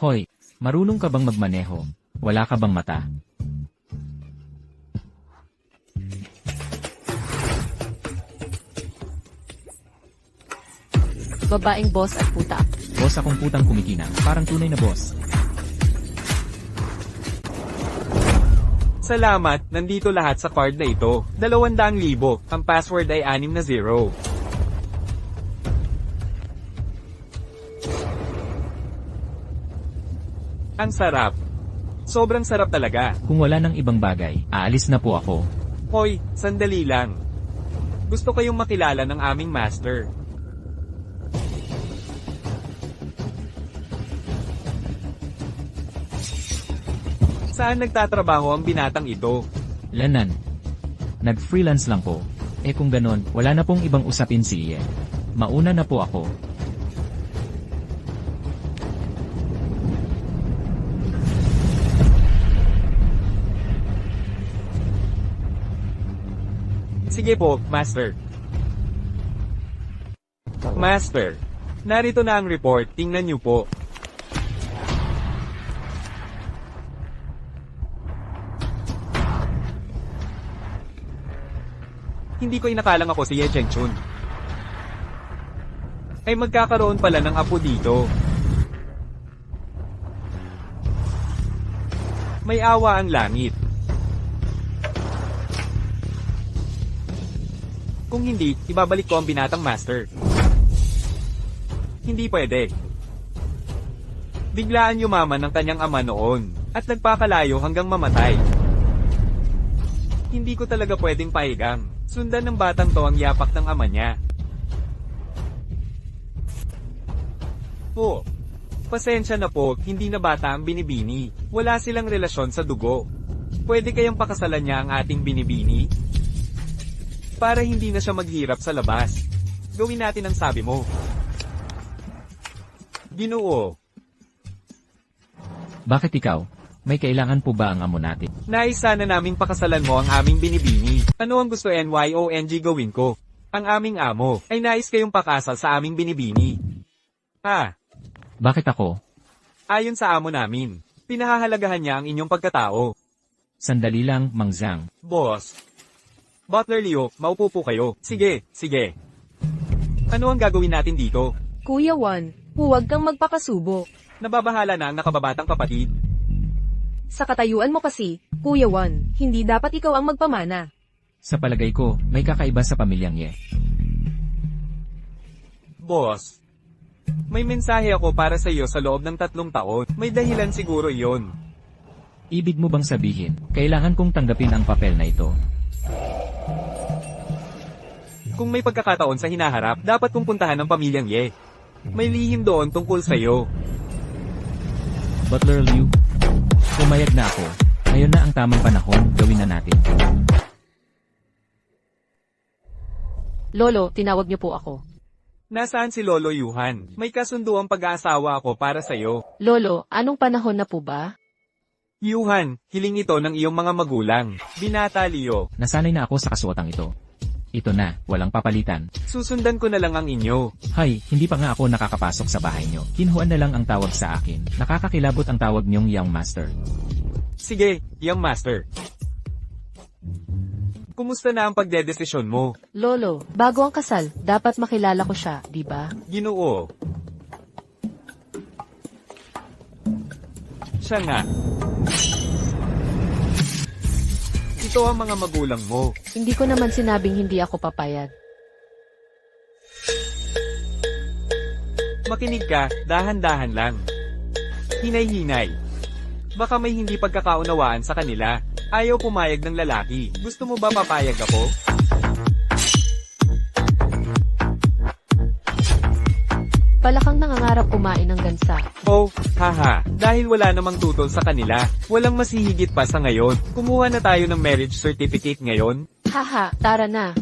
Hoy, marunong ka bang magmaneho? Wala ka bang mata? Babaeng boss at puta. Boss akong putang kumikinang, parang tunay na boss. Salamat, nandito lahat sa card na ito. 200,000. Ang password ay 6 na 0. Ang sarap. Sobrang sarap talaga. Kung wala nang ibang bagay, aalis na po ako. Hoy, sandali lang. Gusto kayong makilala ng aming master. Saan nagtatrabaho ang binatang ito? Lanan. Nag-freelance lang po. Eh kung ganon, wala na pong ibang usapin si Iye. Mauna na po ako. Sige po, Master. Master, narito na ang report, tingnan niyo po. Hindi ko inakalang ako si Ye Chengchun. Ay magkakaroon pala ng apo dito. May awa ang langit. Kung hindi, ibabalik ko ang binatang master. Hindi pwede. Biglaan yumaman ang kanyang ama noon, at nagpakalayo hanggang mamatay. Hindi ko talaga pwedeng pahigang. Sundan ng batang to ang yapak ng ama niya. Po. Pasensya na po, hindi na bata ang binibini. Wala silang relasyon sa dugo. Pwede kayang pakasalan niya ang ating binibini? Para hindi na siya maghirap sa labas. Gawin natin ang sabi mo. Ginoo. Bakit ikaw? May kailangan po ba ang amo natin? Nais sana naming pakasalan mo ang aming binibini. Ano ang gusto NYONG gawin ko? Ang aming amo ay nais kayong pakasal sa aming binibini. Bakit ako? Ayon sa amo namin, pinahahalagahan niya ang inyong pagkatao. Sandali lang, Mang Zhang. Boss. Butler Leo, maupo po kayo. Sige, sige. Ano ang gagawin natin dito? Kuya Juan, huwag kang magpakasubo. Nababahala na ang nakababatang kapatid. Sa katayuan mo kasi, Kuya Juan, hindi dapat ikaw ang magpamana. Sa palagay ko, may kakaiba sa pamilyang Ye. Boss. May mensahe ako para sa iyo sa loob ng 3 taon. May dahilan siguro iyon. Ibig mo bang sabihin, kailangan kong tanggapin ang papel na ito? Kung may pagkakataon sa hinaharap, dapat kong puntahan ang pamilyang Ye. May lihim doon tungkol sa iyo. Butler Liu, pumayag na ako. Ngayon na ang tamang panahon, gawin na natin. Lolo, tinawag niyo po ako. Nasaan si Lolo Yuhan? May kasunduang pag-aasawa ako para sa iyo. Lolo, anong panahon na po ba? Yuhan, hiling ito ng iyong mga magulang. Binata Leo. Nasanay na ako sa kasuotang ito. Ito na, walang papalitan. Susundan ko na lang ang inyo. Hay, hindi pa nga ako nakakapasok sa bahay nyo. Kinhuan na lang ang tawag sa akin. Nakakakilabot ang tawag niyong Young Master. Sige, Young Master. Kumusta na ang pagdedesisyon mo? Lolo, bago ang kasal, dapat makilala ko siya, di ba? Ginoo. Siya nga. Ito ang mga magulang mo. Hindi ko naman sinabing hindi ako papayag. Makinig ka, dahan-dahan lang. Hinay-hinay. Baka may hindi pagkakaunawaan sa kanila. Ayaw pumayag ng lalaki. Gusto mo ba papayag ako? Palakang nangangarap kumain ng gansa. Oh, haha. Dahil wala namang tutol sa kanila, walang masihigit pa sa ngayon. Kumuha na tayo ng marriage certificate ngayon. Haha, tara na.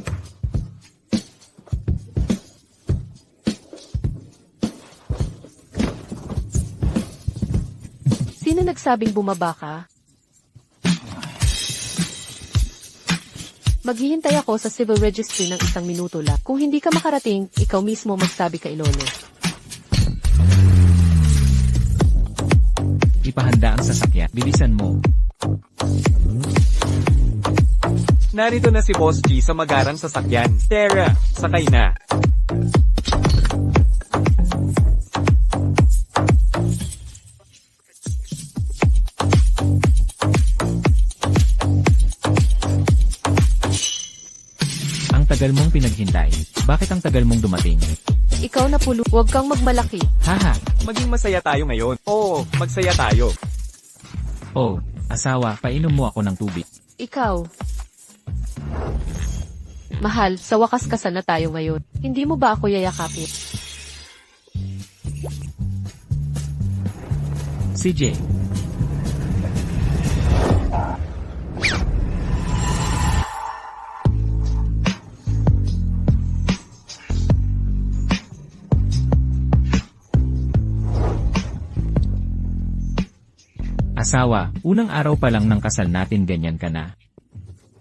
Sino nagsabing bumaba ka? Maghihintay ako sa civil registry ng 1 minuto lang. Kung hindi ka makarating, ikaw mismo magsabi kay Lolo. Ipahanda ang sasakyan. Bilisan mo. Narito na si Boss G sa magarang sasakyan. Tara, sakay na. Ang tagal mong pinaghintay. Bakit ang tagal mong dumating? Ikaw na pulo, huwag kang magmalaki. Haha. Maging masaya tayo ngayon. Oo, magsaya tayo. Oh, asawa, painom mo ako ng tubig. Ikaw. Mahal, sa wakas kasal na tayo ngayon. Hindi mo ba ako yayakapin? CJ. Asawa, unang araw pa lang ng kasal natin ganyan ka na.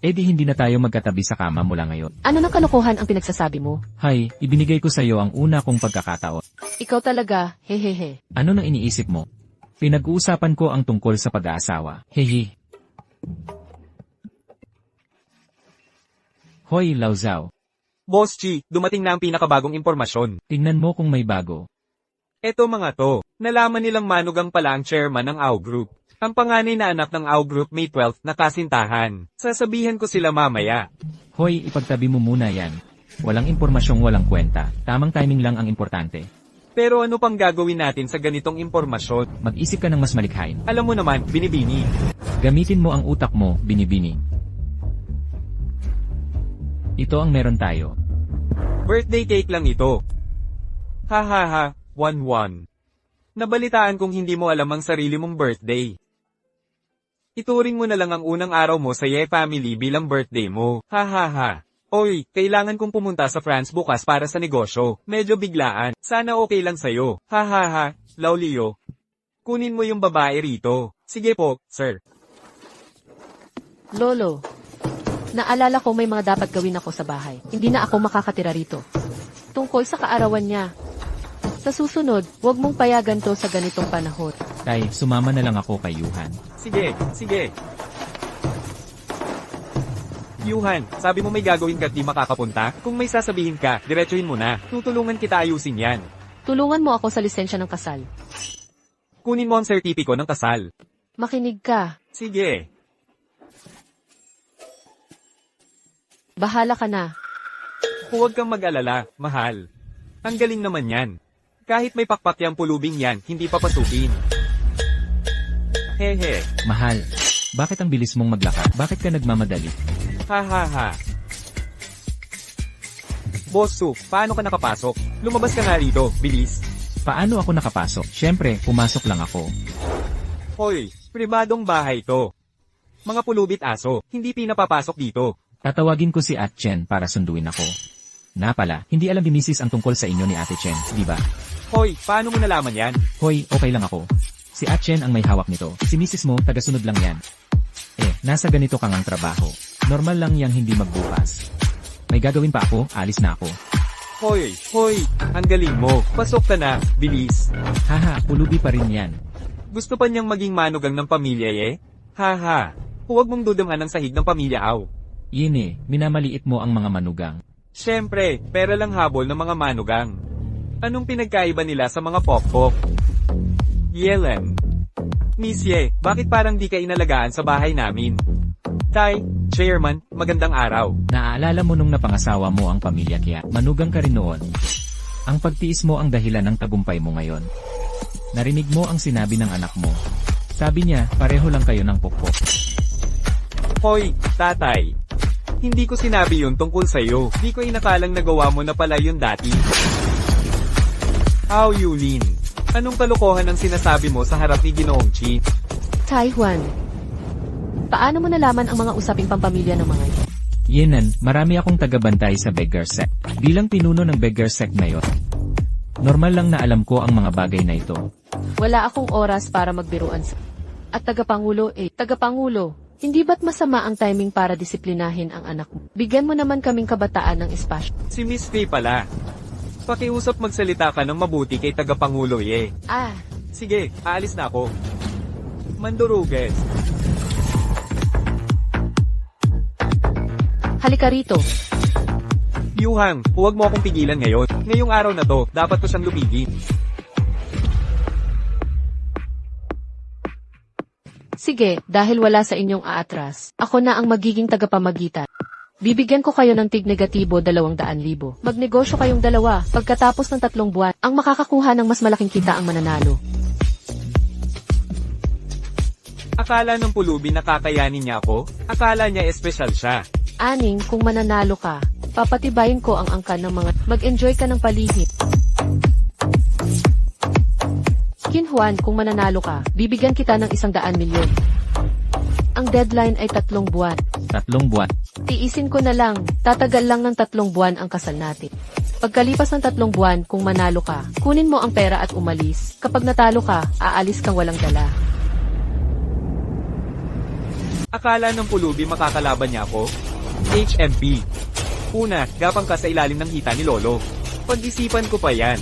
Eh di hindi na tayo magkatabi sa kama mula ngayon. Ano ng kalokohan ang pinagsasabi mo? Hay, ibinigay ko sa iyo ang una kong pagkakataon. Ikaw talaga, hehehe. Ano nang iniisip mo? Pinag-uusapan ko ang tungkol sa pag-aasawa. Hehe. Hoy, Lauzaw. Boss G, dumating na ang pinakabagong impormasyon. Tingnan mo kung may bago. Eto mga to, nalaman nilang manugang pala ang chairman ng AO Group. Ang panganay na anak ng AO Group May 12 na kasintahan. Sasabihan ko sila mamaya. Hoy, ipagtabi mo muna yan. Walang impormasyong walang kwenta. Tamang timing lang ang importante. Pero ano pang gagawin natin sa ganitong impormasyon? Mag-isip ka ng mas malikhain. Alam mo naman, binibini. Gamitin mo ang utak mo, binibini. Ito ang meron tayo. Birthday cake lang ito. Ha ha ha, 1-1. Nabalitaan kong hindi mo alam ang sarili mong birthday. Ituring mo na lang ang unang araw mo sa Ye Family bilang birthday mo. Ha ha ha. Oy, kailangan kong pumunta sa France bukas para sa negosyo. Medyo biglaan. Sana okay lang sa'yo. Ha ha ha, Laulio. Kunin mo yung babae rito. Sige po, sir. Lolo, naalala ko may mga dapat gawin ako sa bahay. Hindi na ako makakatira rito. Tungkol sa kaarawan niya. Sa susunod, huwag mong payagan to sa ganitong panahon. Tay, sumama na lang ako kay Yuhan. Sige, sige. Yuhan, sabi mo may gagawin ka at di makakapunta? Kung may sasabihin ka, diretsuhin mo na. Tutulungan kita ayusin yan. Tulungan mo ako sa lisensya ng kasal. Kunin mo ang sertipiko ng kasal. Makinig ka. Sige. Bahala ka na. Huwag kang mag-alala, mahal. Ang galing naman yan. Kahit may pakpak yang pulubing yan, hindi papasukin. Hehe. Mahal, bakit ang bilis mong maglakad? Bakit ka nagmamadali? Ha ha ha. Boss Su, paano ka nakapasok? Lumabas ka nga rito, bilis. Paano ako nakapasok? Siyempre, pumasok lang ako. Hoy, pribadong bahay to. Mga pulubit aso, hindi pinapapasok dito. Tatawagin ko si At Chen para sunduin ako. Na pala, hindi alam ni Mrs. ang tungkol sa inyo ni Ate Chen, di ba? Hoy, paano mo nalaman yan? Hoy, okay lang ako. Si At Chen ang may hawak nito. Si Mrs. mo, tagasunod lang yan. Nasa ganito kang ang trabaho. Normal lang yang hindi magbukas. May gagawin pa ako, alis na ako. Hoy, hoy, ang galing mo. Pasok ka na, bilis. Haha, pulubi pa rin yan. Gusto pa niyang maging manugang ng pamilya Haha, huwag mong dudaman ang sahig ng pamilya Aw. Minamaliit mo ang mga manugang. Siyempre, pera lang habol ng mga manugang. Anong pinagkaiba nila sa mga pokpok? Yelen. Miss Ye, bakit parang di ka inalagaan sa bahay namin? Tay, Chairman, magandang araw. Naaalala mo nung napangasawa mo ang pamilya kaya manugang ka rin noon. Ang pagtiis mo ang dahilan ng tagumpay mo ngayon. Narinig mo ang sinabi ng anak mo. Sabi niya, pareho lang kayo ng pokpok. Hoy, tatay. Hindi ko sinabi yun tungkol sa'yo. Di ko inakalang nagawa mo na pala yun dati. How Yulin? Anong kalokohan ang sinasabi mo sa harap ni Ginoong Chi? Taiwan. Paano mo nalaman ang mga usaping pampamilya ng mga ito? Yenan, marami akong tagabantay sa beggar sect. Bilang pinuno ng beggar sect na yon. Normal lang na alam ko ang mga bagay na ito. Wala akong oras para magbiruan sa... At tagapangulo tagapangulo, hindi ba't masama ang timing para disiplinahin ang anak mo? Bigyan mo naman kaming kabataan ng espasyo. Si Miss Faye pala. Pakiusap magsalita ka ng mabuti kay tagapangulo Ah, Sige, aalis na ako. Manduruges. Halika rito. Yuhang, huwag mo akong pigilan ngayon. Ngayong araw na to, dapat ko siyang lupigin. Sige, dahil wala sa inyong aatras, ako na ang magiging tagapamagitan. Bibigyan ko kayo ng tig-negatibo 200,000. Magnegosyo kayong dalawa. Pagkatapos ng 3 buwan, ang makakakuha ng mas malaking kita ang mananalo. Akala ng pulubi na kakayanin niya ako? Akala niya espesyal siya. Aning, kung mananalo ka, papatibayin ko ang angkan ng mga... Mag-enjoy ka ng palihim. Kinhuan, kung mananalo ka, bibigyan kita ng 100 milyon. Ang deadline ay 3 buwan. 3 buwan. Tiisin ko na lang, tatagal lang ng 3 buwan ang kasal natin. Pagkalipas ng 3 buwan, kung manalo ka, kunin mo ang pera at umalis. Kapag natalo ka, aalis kang walang dala. Akala ng pulubi makakalaban niya ako? HMP. Una, gapang ka sa ilalim ng hita ni Lolo. Pag-isipan ko pa yan.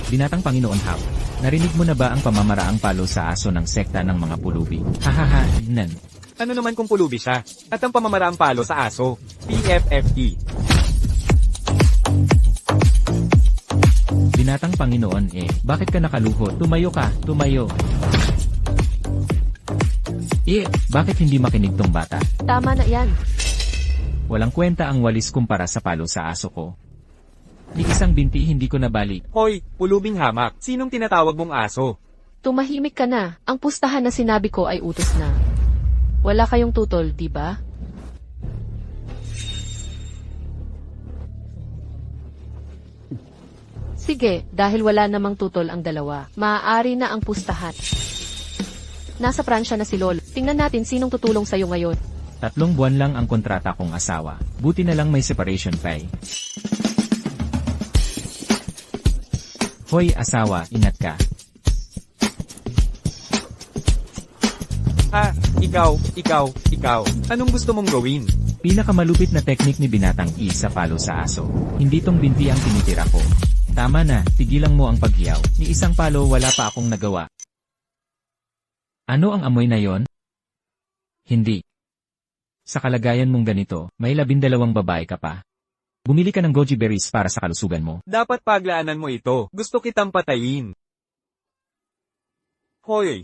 Binatang Panginoon Hap, narinig mo na ba ang pamamaraang palo sa aso ng sekta ng mga pulubi? Hahaha, nan. Ano naman kung pulubi siya? At ang pamamaraang palo sa aso? PFFE. Binatang Panginoon bakit ka nakaluhod? Tumayo ka, tumayo. Bakit hindi makinig tong bata? Tama na yan. Walang kwenta ang walis kumpara sa palo sa aso ko. Ni isang binti hindi ko nabalik. Hoy, pulubing hamak. Sinong tinatawag mong aso? Tumahimik ka na. Ang pustahan na sinabi ko ay utos na. Wala kayong tutol, di ba? Sige, dahil wala namang tutol ang dalawa, maaari na ang pustahan. Nasa Pransya na si Lolo. Tingnan natin sinong tutulong sa'yo ngayon. 3 buwan lang ang kontrata kong asawa. Buti na lang may separation pay. Hoy asawa, ingat ka. Ikaw. Anong gusto mong gawin? Pinakamalupit na teknik ni Binatang sa palo sa aso. Hindi tong binti ang tinitira ko. Tama na, tigilan mo ang paghiyaw. Ni isang palo wala pa akong nagawa. Ano ang amoy na yon? Hindi. Sa kalagayan mong ganito, may 12 babae ka pa. Bumili ka ng goji berries para sa kalusugan mo. Dapat paglaanan mo ito. Gusto kitang patayin. Hoy.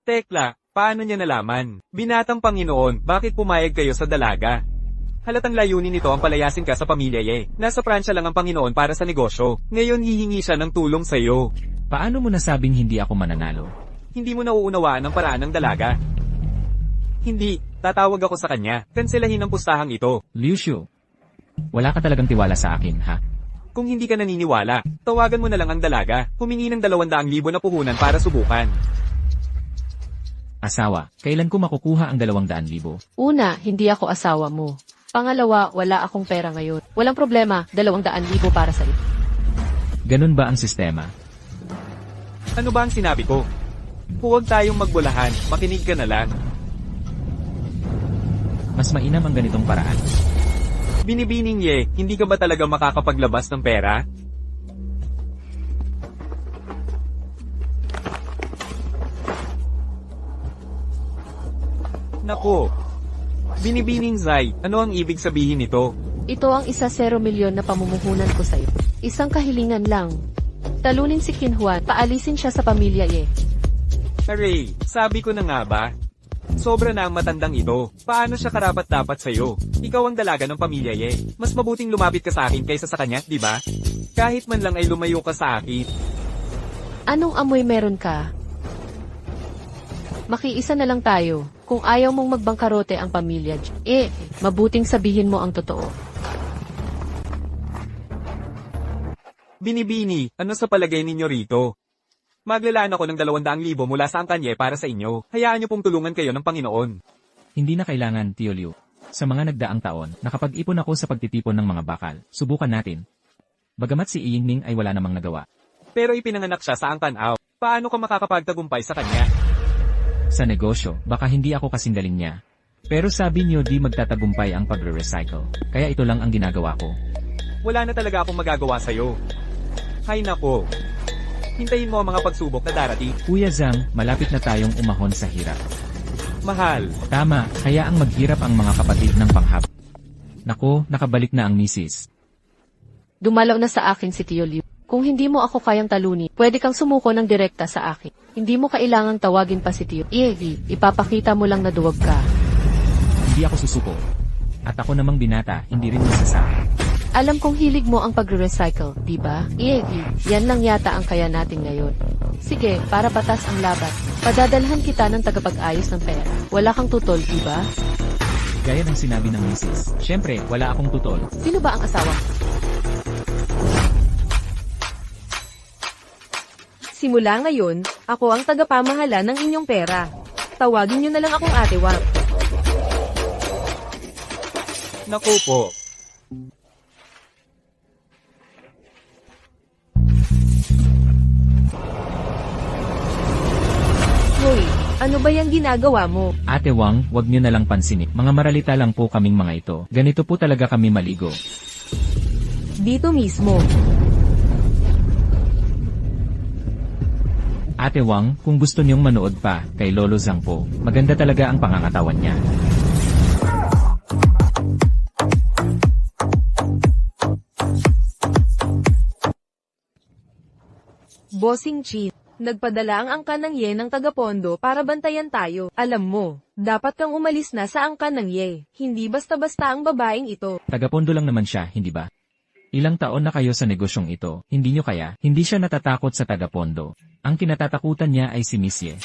Tekla, paano niya nalaman? Binatang Panginoon, bakit pumayag kayo sa dalaga? Halatang layunin nito ang palayasin ka sa pamilya Nasa Pransya lang ang Panginoon para sa negosyo. Ngayon hihingi siya ng tulong sa iyo. Paano mo nasabing hindi ako mananalo? Hindi mo nauunawaan ang paraan ng dalaga. Hindi, tatawag ako sa kanya. Kanselahin ang pustahang ito. Liu Xiu, wala ka talagang tiwala sa akin, ha? Kung hindi ka naniniwala, tawagan mo na lang ang dalaga. Humingi ng 200,000 na puhunan para subukan. Asawa, kailan ko makukuha ang 200,000? Una, hindi ako asawa mo. Pangalawa, wala akong pera ngayon. Walang problema, 200,000 para sa iyo. Ganun ba ang sistema? Ano ba ang sinabi ko? Huwag tayong magbulahan, makinig ka na lang. Mas mainam ang ganitong paraan. Binibining hindi ka ba talaga makakapaglabas ng pera? Nako. Binibining Zai, ano ang ibig sabihin nito? Ito ang 1-0 milyon na pamumuhunan ko sa iyo. Isang kahilingan lang. Talunin si Kinhuan, paalisin siya sa pamilya Aray, sabi ko na nga ba? Sobra na ang matandang ito. Paano siya karapat-dapat sa'yo? Ikaw ang dalaga ng pamilya Mas mabuting lumapit ka sa akin kaysa sa kanya, di ba? Kahit man lang ay lumayo ka sa akin. Anong amoy meron ka? Makiisa na lang tayo. Kung ayaw mong magbangkarote ang pamilya, mabuting sabihin mo ang totoo. Binibini, ano sa palagay ninyo rito? Maglalaan ako ng 200,000 mula sa angkanye para sa inyo. Hayaan niyo pong tulungan kayo ng Panginoon. Hindi na kailangan, Tio Liu. Sa mga nagdaang taon, nakapag-ipon ako sa pagtitipon ng mga bakal. Subukan natin. Bagamat si Yingning ay wala namang nagawa. Pero ipinanganak siya sa Angkanaw. Paano ka makakapagtagumpay sa kanya? Sa negosyo, baka hindi ako kasing galing niya. Pero sabi niyo di magtatagumpay ang pagre-recycle. Kaya ito lang ang ginagawa ko. Wala na talaga akong magagawa sa'yo. Hay nako. Hintayin mo ang mga pagsubok na darating. Kuya Zhang, malapit na tayong umahon sa hirap. Mahal. Tama, hayaang maghirap ang mga kapatid ng panghap. Nako, nakabalik na ang misis. Dumalaw na sa akin si Tio Liu. Kung hindi mo ako kayang talunin, pwede kang sumuko ng direkta sa akin. Hindi mo kailangang tawagin pa si Tio. Ipapakita mo lang na duwag ka. Hindi ako susuko. At ako namang binata, hindi rin masasabi. Alam kong hilig mo ang pagre-recycle, di ba? Yan lang yata ang kaya natin ngayon. Sige, para batas ang labat. Padadalhan kita ng tagapag-ayos ng pera. Wala kang tutol, di ba? Gaya ng sinabi ng misis. Siyempre, wala akong tutol. Sino ba ang asawa? Simula ngayon, ako ang tagapamahala ng inyong pera. Tawagin niyo na lang akong Ate Wang. Naku po. Hoy, ano ba yung ginagawa mo? Ate Wang, wag niyo na lang pansinin. Mga maralita lang po kaming mga ito. Ganito po talaga kami maligo. Dito mismo. Ate Wang, kung gusto niyong manood pa, kay Lolo Zhang po, maganda talaga ang pangangatawan niya. Bossing Chin, nagpadala ang angka ng Ye ng taga-pondo para bantayan tayo. Alam mo, dapat kang umalis na sa angka ng Ye. Hindi basta-basta ang babaeng ito. Tagapondo lang naman siya, hindi ba? Ilang taon na kayo sa negosyong ito, hindi niyo kaya, hindi siya natatakot sa tagapondo. Ang kinatatakutan niya ay si Miss Ye.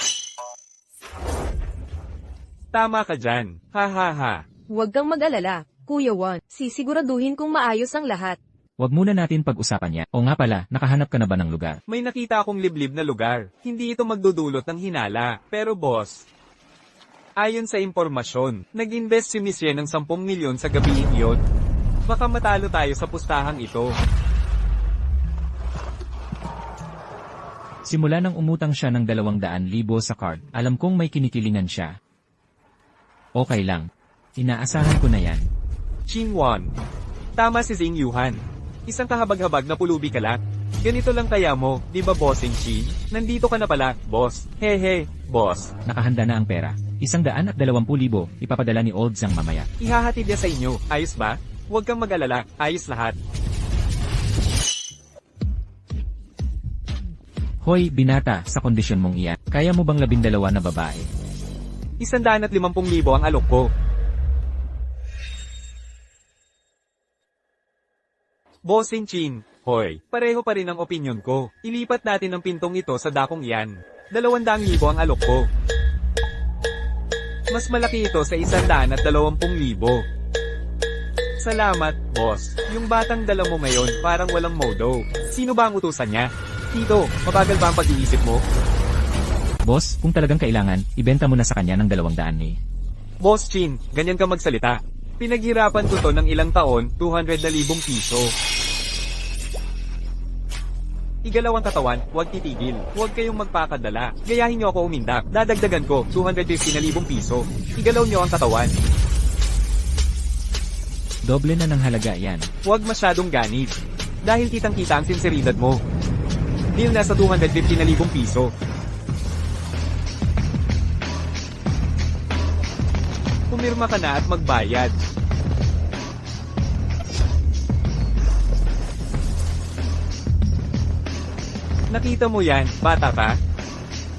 Tama ka dyan. Ha ha ha. Huwag kang mag-alala, Kuya Wan. Sisiguraduhin kong maayos ang lahat. Wag muna natin pag-usapan niya. O nga pala, nakahanap ka na ba ng lugar? May nakita akong liblib na lugar. Hindi ito magdudulot ng hinala. Pero boss, ayon sa impormasyon, nag-invest si Miss Ye ng 10 milyon sa gabiing iyon. Baka matalo tayo sa pustahang ito. Simula nang umutang siya ng 200,000 sa card, alam kong may kinikilingan siya. Okay lang. Inaasahan ko na yan. Xinwan. Tama si Zing Yuhan. Isang kahabag-habag na pulubi ka lang. Ganito lang kaya mo, di ba bossing Chi? Nandito ka na pala, boss. Hehe, boss. Nakahanda na ang pera. 120,000, ipapadala ni Old Zhang mamaya. Ihahatid niya sa inyo, ayos ba? Huwag kang mag-alala, ayos lahat. Hoy, binata, sa kondisyon mong iyan, kaya mo bang 12 na babae? 150,000 ang alok ko. Bossing Chin, hoy, pareho pa rin ang opinyon ko. Ilipat natin ang pintong ito sa dakong iyan. 200,000 ang alok ko. Mas malaki ito sa 120,000. Salamat, boss. Yung batang dala mo ngayon, parang walang modo. Sino ba ang utusan niya? Tito, mabagal ba ang pag-iisip mo? Boss, kung talagang kailangan, ibenta mo na sa kanya ng 200 ni. Boss Chin, ganyan ka magsalita. Pinaghirapan ko to ng ilang taon, 200,000 piso. Igalaw ang katawan, huwag titigil. Huwag kayong magpakadala. Gayahin niyo ako umindak. Dadagdagan ko, 250,000 piso. Igalaw niyo ang katawan. Doble na ng halaga yan. Huwag masyadong ganid. Dahil kitang-kita ang sinseridad mo. Deal na sa 250,000 piso. Pumirma ka na at magbayad. Nakita mo yan, bata ka?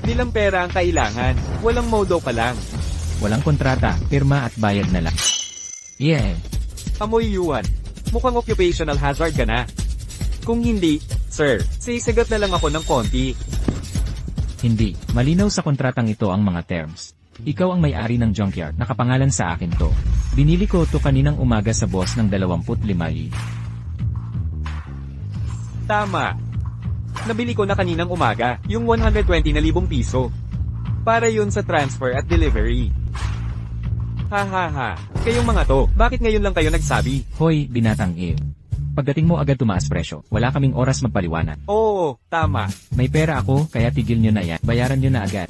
Nilang pera ang kailangan. Walang modo ka lang. Walang kontrata, pirma at bayad na lang. Yeah. Amoy yuan. Mukhang occupational hazard ka na. Kung hindi, sir, sisigat na lang ako ng konti. Hindi, malinaw sa kontratang ito ang mga terms. Ikaw ang may-ari ng junkyard, nakapangalan sa akin to. Binili ko to kaninang umaga sa boss ng 25,000. Tama. Nabili ko na kaninang umaga, yung 120,000 piso. Para yun sa transfer at delivery. Ha ha ha. Kayong mga to, bakit ngayon lang kayo nagsabi? Hoy, binatang ew. Pagdating mo agad tumaas presyo, wala kaming oras magpaliwanag. Oo, tama. May pera ako, kaya tigil nyo na yan. Bayaran nyo na agad.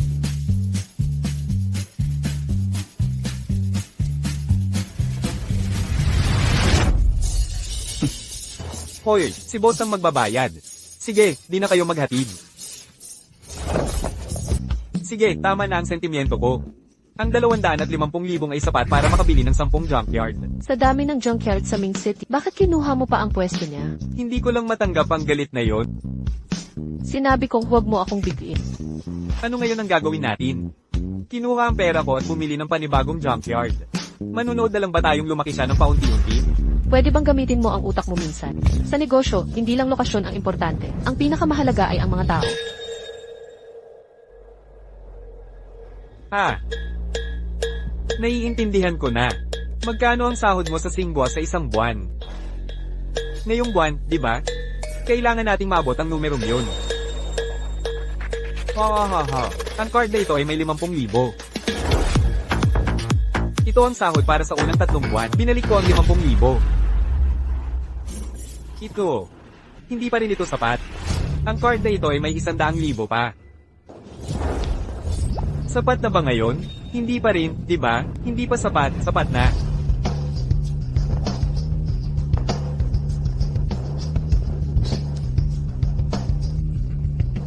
Hoy, si boss ang magbabayad. Sige, di na kayo maghatid. Sige, tama na ang sentimiento ko. Ang 250,000 ay sapat para makabili ng 10 junkyard. Sa dami ng junkyard sa Ming City, bakit kinuha mo pa ang pwesto niya? Hindi ko lang matanggap ang galit na yon. Sinabi kong huwag mo akong bigyan. Ano ngayon ang gagawin natin? Kinuha ang pera ko at bumili ng panibagong junkyard. Manunood na lang ba tayong lumaki siya ng paunti-unti? Pwede bang gamitin mo ang utak mo minsan? Sa negosyo, hindi lang lokasyon ang importante. Ang pinakamahalaga ay ang mga tao. Ha? Naiintindihan ko na. Magkano ang sahod mo sa Singboa sa isang buwan? Ngayong buwan, di ba? Kailangan nating maabot ang numerong yun. Ha. Ang card na ito ay may 50,000. Ito ang sahod para sa unang 3 buwan. Binalik ko ang 50,000. Ito. Hindi pa rin ito sapat. Ang card na ito ay may 100,000 pa. Sapat na ba ngayon? Hindi pa rin, di ba? Hindi pa sapat, sapat na.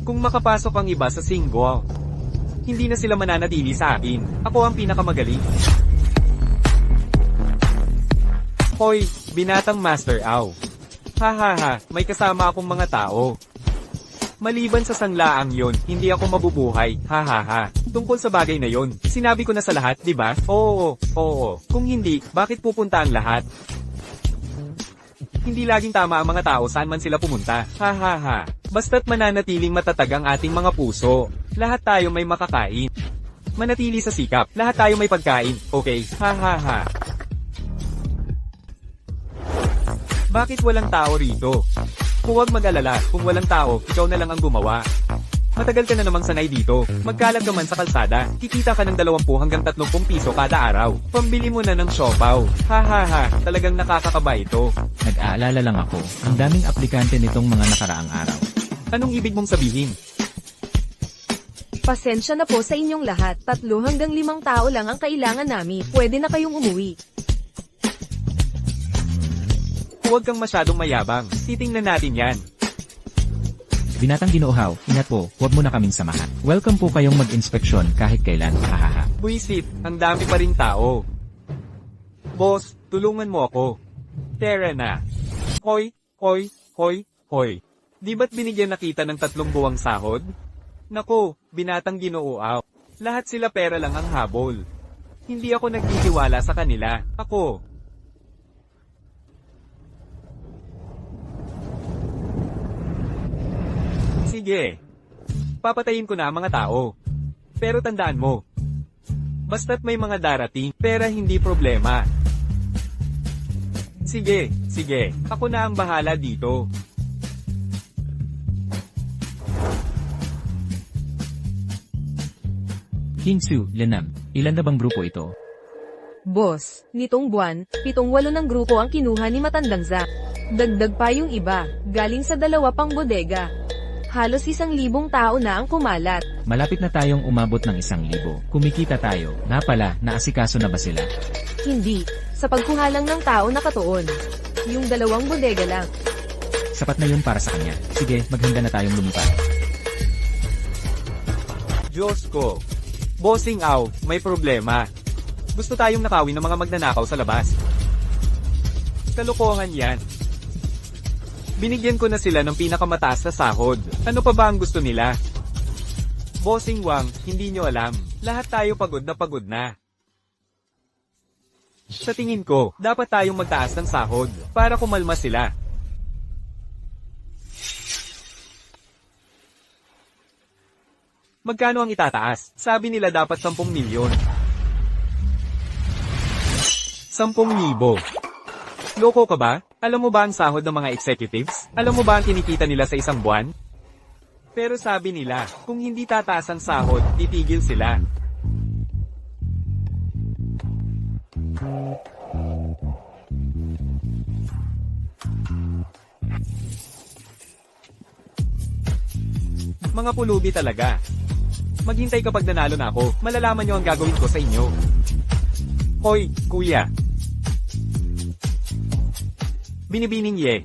Kung makapasok ang iba sa Singgo, hindi na sila mananatili sa akin. Ako ang pinakamagaling. Hoy, binatang Master Aw. Ha, may kasama akong mga tao. Maliban sa sanglaang yon, hindi ako mabubuhay, ha. Tungkol sa bagay na yon, sinabi ko na sa lahat, di ba? Oo. Kung hindi, bakit pupunta ang lahat? Hindi laging tama ang mga tao saan man sila pumunta, ha. Basta't mananatiling matatag ang ating mga puso, lahat tayo may makakain. Manatili sa sikap, lahat tayo may pagkain, okay, ha. Bakit walang tao rito? Huwag mag-alala, kung walang tao, ikaw na lang ang gumawa. Matagal ka na namang sanay dito, magkalat ka man sa kalsada, kikita ka ng 20 hanggang 30 piso kada araw. Pambili mo na ng siopaw. Ha, talagang nakakakaba ito. Nag-aalala lang ako, ang daming aplikante nitong mga nakaraang araw. Anong ibig mong sabihin? Pasensya na po sa inyong lahat. 3 hanggang 5 tao lang ang kailangan namin. Pwede na kayong umuwi. Huwag kang masyadong mayabang, titingnan natin yan. Binatang Ginoohaw, ingat po, huwag mo na kaming samahan. Welcome po kayong mag-inspeksyon kahit kailan, hahaha. Buisit, ang dami pa rin tao. Boss, tulungan mo ako. Tara na. Hoy. Di ba't binigyan na kita ng 3 buwang sahod? Nako, binatang Ginooaw. Lahat sila pera lang ang habol. Hindi ako nagtitiwala sa kanila. Ako. Sige. Papatayin ko na ang mga tao. Pero tandaan mo. Basta't may mga darating, pera hindi problema. Sige. Ako na ang bahala dito. Kingsu, Lenam, ilan na bang grupo ito? Boss, nitong buwan, 7-8 ng grupo ang kinuha ni Matandang Zack. Dagdag pa yung iba, galing sa 2 pang bodega. Halos 1,000 tao na ang kumalat. Malapit na tayong umabot ng 1,000. Kumikita tayo. Nga pala, naasikaso na ba sila? Hindi, sa pagkuha lang ng tao nakatuon. Yung 2 bodega lang. Sapat na yun para sa kanya. Sige, maghanda na tayong lumipat. Diyos ko. Bossing Aw, may problema. Gusto tayong nakawin ng mga magnanakaw sa labas. Kalokohan yan. Binigyan ko na sila ng pinakamataas na sahod. Ano pa ba ang gusto nila? Bossing Wang, hindi nyo alam. Lahat tayo pagod na. Sa tingin ko, dapat tayong magtaas ng sahod para kumalma sila. Magkano ang itataas? Sabi nila dapat 10 milyon. 10,000. Loko ka ba? Alam mo ba ang sahod ng mga executives? Alam mo ba ang kinikita nila sa isang buwan? Pero sabi nila, kung hindi tataas ang sahod, titigil sila. Mga pulubi talaga. Maghintay kapag nanalo na ako, malalaman nyo ang gagawin ko sa inyo. Hoy, kuya. Binibining ye.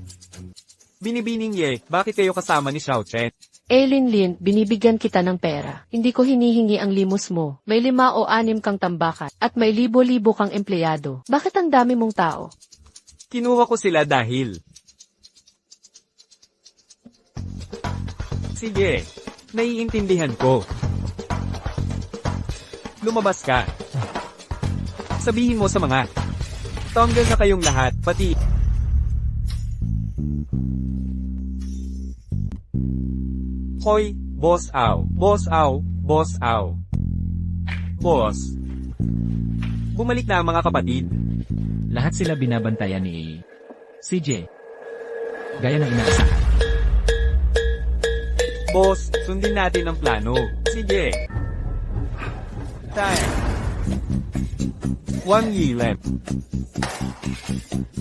Binibining Ye, bakit kayo kasama ni Xiao Chen? Lin Lin, binibigyan kita ng pera. Hindi ko hinihingi ang limos mo. May 5 o 6 kang tambakan, at may libo-libo kang empleyado. Bakit ang dami mong tao? Kinuha ko sila dahil... Sige, naiintindihan ko. Lumabas ka. Sabihin mo sa mga... Tanggal na kayong lahat, pati... Hoy, Boss Au, Boss Au, Boss Au. Boss. Bumalik na ang mga kapatid. Lahat sila binabantayan ni CJ. Gaya ng inaasahan. Boss, sundin natin ang plano. Sige. Time. Wang Yilem.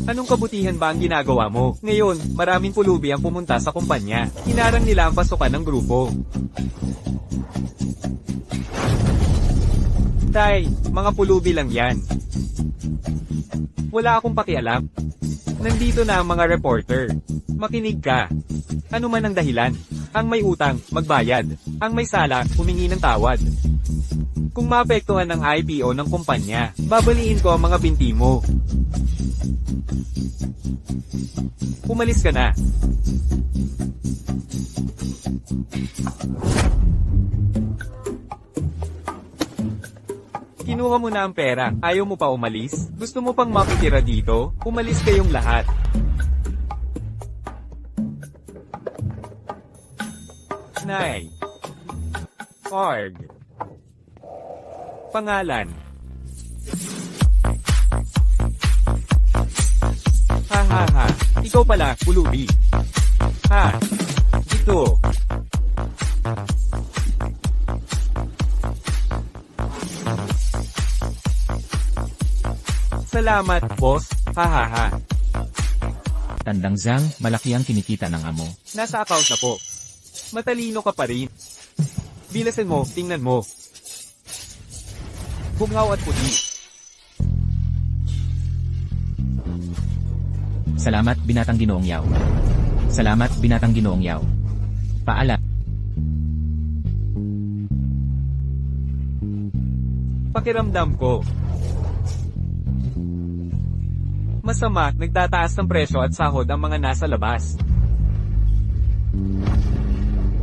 Anong kabutihan ba ang ginagawa mo? Ngayon, maraming pulubi ang pumunta sa kumpanya. Hinarang nila ang pasukan ng grupo. Tay, mga pulubi lang yan. Wala akong pakialam. Nandito na ang mga reporter. Makinig ka. Ano man ang dahilan. Ang may utang, magbayad. Ang may sala, humingi ng tawad. Kung maapektuhan ng IPO ng kumpanya, babaliin ko ang mga binti mo. Umalis ka na. Kinuha mo na ang pera, ayaw mo pa umalis? Gusto mo pang makitira dito? Umalis kayong lahat. Nay. Org. Pangalan. Ha ha ha. Ikaw pala, pulubi. Ha. Ito. Salamat, boss. Ha ha ha. Tandang Zhang, malaki ang kinikita ng amo. Nasa account na po. Matalino ka pa rin. Bilasan mo, tingnan mo. Bungaw at puti. Salamat, binatang Ginoong Yao. Salamat, binatang Ginoong Yao. Paalam. Pakiramdam ko. Masama, nagtataas ng presyo at sahod ang mga nasa labas.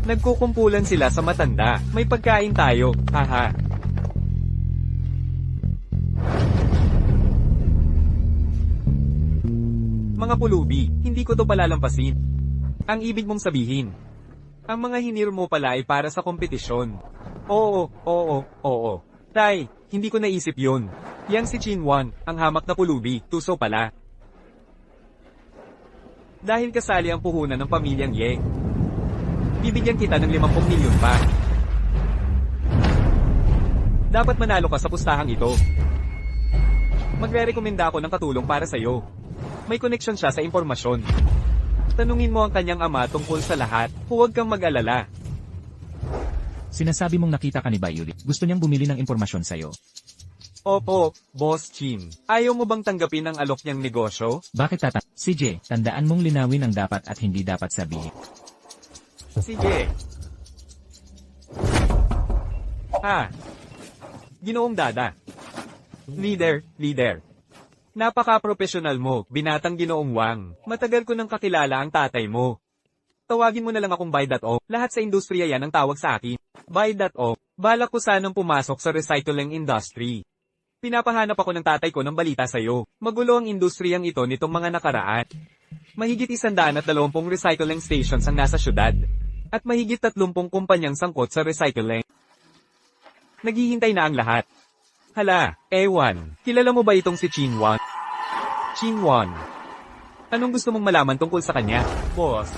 Nagkukumpulan sila sa matanda. May pagkain tayo, haha. Mga pulubi, hindi ko to palalampasin. Ang ibig mong sabihin. Ang mga hinir mo pala ay para sa kompetisyon. Oo. Tay, hindi ko naisip yun. Yang si Chinwan, ang hamak na pulubi, tuso pala. Dahil kasali ang puhunan ng pamilyang Ye. Bibigyan kita ng 50 milyon pa. Dapat manalo ka sa pustahang ito. Magre-rekomenda ako ng katulong para sa'yo. May koneksyon siya sa impormasyon. Tanungin mo ang kanyang ama tungkol sa lahat, huwag kang mag-alala. Sinasabi mong nakita ka ni Bayuri. Gusto niyang bumili ng impormasyon sa'yo. Opo, Boss Chin. Ayaw mo bang tanggapin ang alok niyang negosyo? Bakit CJ, tandaan mong linawin ang dapat at hindi dapat sabihin. Sige. Ha. Ginoong Dada. Leader. Napaka-professional mo, binatang Ginoong Wang. Matagal ko nang kakilala ang tatay mo. Tawagin mo na lang akong Bai.o. Lahat sa industriya yan ang tawag sa akin. Bai.o. Balak ko sanang pumasok sa recycling industry. Pinapahanap ako ng tatay ko ng balita sa'yo. Magulo ang industriyang ito nitong mga nakaraan. Mahigit 120 recycling stations ang nasa syudad. At mahigit 30 kumpanyang sangkot sa recycling. Naghihintay na ang lahat. Hala, ewan. Kilala mo ba itong si Chinwan? Chinwan. Anong gusto mong malaman tungkol sa kanya? Boss,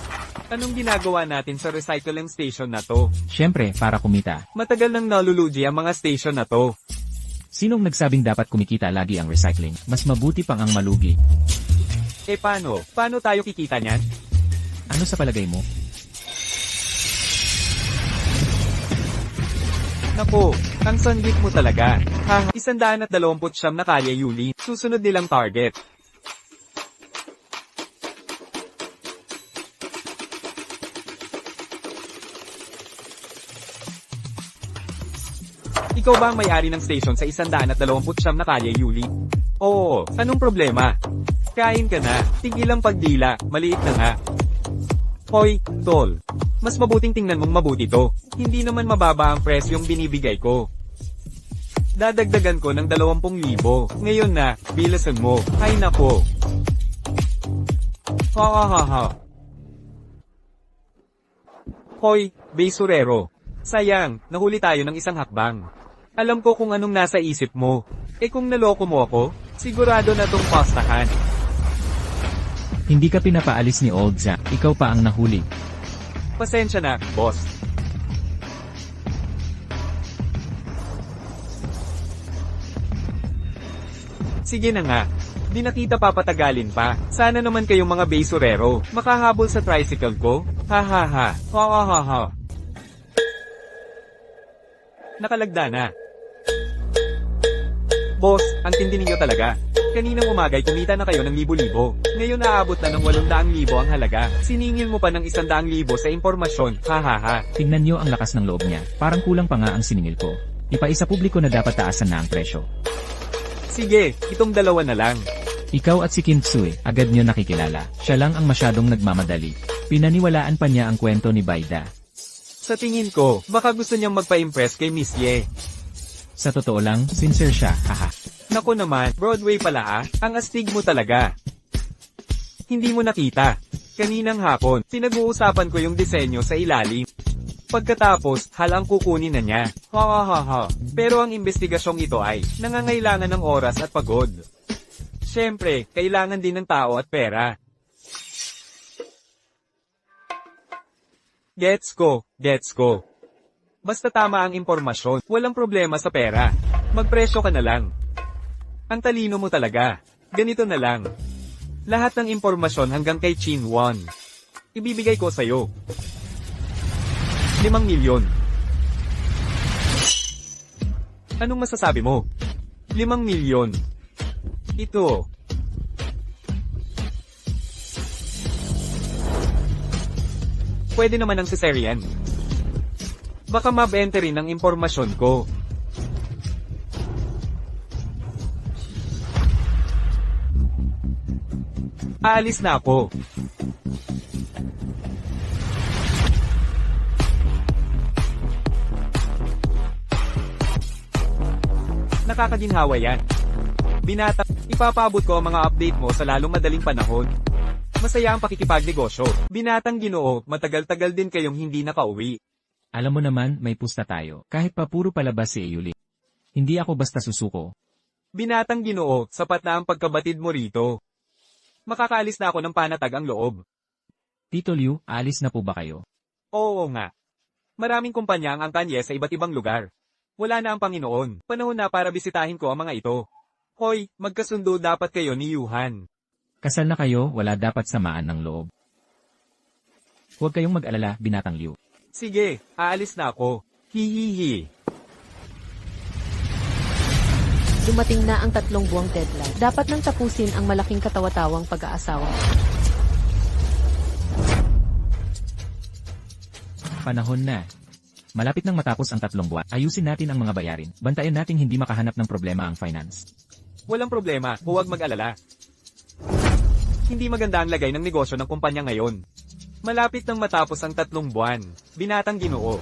anong ginagawa natin sa recycling station na to? Siyempre, para kumita. Matagal nang nalulugi ang mga station na to. Sinong nagsabing dapat kumikita lagi ang recycling? Mas mabuti pang ang malugi. Paano? Paano tayo kikita niyan? Ano sa palagay mo? Naku, ang sandit mo talaga. Ha, 129 na kalye Yuli. Susunod nilang target. Ikaw ba ang may-ari ng station sa 129 na kalye, Yuli? Oo, anong problema? Kain ka na, tigilang pagdila, maliit na nga. Hoy, tol. Mas mabuting tingnan mong mabuti to. Hindi naman mababa ang presyong binibigay ko. Dadagdagan ko ng 20,000. Ngayon na, bilasan mo. Ay nako. Ha ha ha ha. Hoy, Besurero. Sayang, nahuli tayo ng isang hakbang. Alam ko kung anong nasa isip mo. Kung naloko mo ako, sigurado na tong pastahan. Hindi ka pinapaalis ni Old Zack, ikaw pa ang nahuli. Pasensya na, boss. Sige na nga. Di na kita papatagalin pa. Sana naman kayong mga Besurero, makahabol sa tricycle ko. Ha ha ha. Ha ha ha ha. Nakalagda na. Boss, ang tindi ninyo talaga. Kaninang umagay kumita na kayo ng libo-libo. Ngayon naabot na ng 800,000 ang halaga. Siningil mo pa ng 100,000 sa impormasyon. Ha ha ha. Tingnan nyo ang lakas ng loob niya, parang kulang pa nga ang siningil ko. Ipaisa publiko na dapat taasan na ang presyo. Sige, itong dalawa na lang. Ikaw at si Kintsui, agad nyo nakikilala. Siya lang ang masyadong nagmamadali. Pinaniwalaan pa niya ang kwento ni Baida. Sa tingin ko, baka gusto niyang magpa-impress kay Miss Ye. Sa totoo lang, sincere siya, haha. Naku naman, Broadway pala ang astig mo talaga. Hindi mo nakita. Kaninang hapon, pinag-uusapan ko yung disenyo sa ilalim. Pagkatapos, halang kukunin na niya. Ha ha ha ha. Pero ang investigasyong ito ay, nangangailangan ng oras at pagod. Siyempre, kailangan din ng tao at pera. Gets ko, gets ko. Basta tama ang impormasyon, walang problema sa pera. Magpresyo ka na lang. Ang talino mo talaga. Ganito na lang. Lahat ng impormasyon hanggang kay Chin Won. Ibibigay ko sa'yo. 5 milyon. Anong masasabi mo? 5 milyon. Ito. Pwede naman ang cesarean. Baka mabente rin ang impormasyon ko. Aalis na ako. Nakakaginhawa yan. Binata, ipapabot ko ang mga update mo sa lalong madaling panahon. Masaya ang pakikipagnegosyo. Binatang Ginoo, matagal-tagal din kayong hindi nakauwi. Alam mo naman, may pusta tayo. Kahit pa puro palabas si Yuli. Hindi ako basta susuko. Binatang Ginoo, sapat na ang pagkabatid mo rito. Makakaalis na ako ng panatag ang loob. Tito Liu, alis na po ba kayo? Oo nga. Maraming kumpanya ang angkanye sa iba't ibang lugar. Wala na ang Panginoon. Panahon na para bisitahin ko ang mga ito. Hoy, magkasundo dapat kayo ni Yuhan. Kasal na kayo, wala dapat samaan ng loob. Huwag kayong mag-alala, Binatang Liu. Sige, aalis na ako. Hihihi. Dumating na ang 3 buwang deadline. Dapat nang tapusin ang malaking katawa-tawang pag-aasawa. Panahon na. Malapit nang matapos ang 3 buwan. Ayusin natin ang mga bayarin. Bantayan nating hindi makahanap ng problema ang finance. Walang problema, huwag mag-alala. Hindi maganda ang lagay ng negosyo ng kumpanya ngayon. Malapit nang matapos ang 3 buwan. Binatang Ginoo.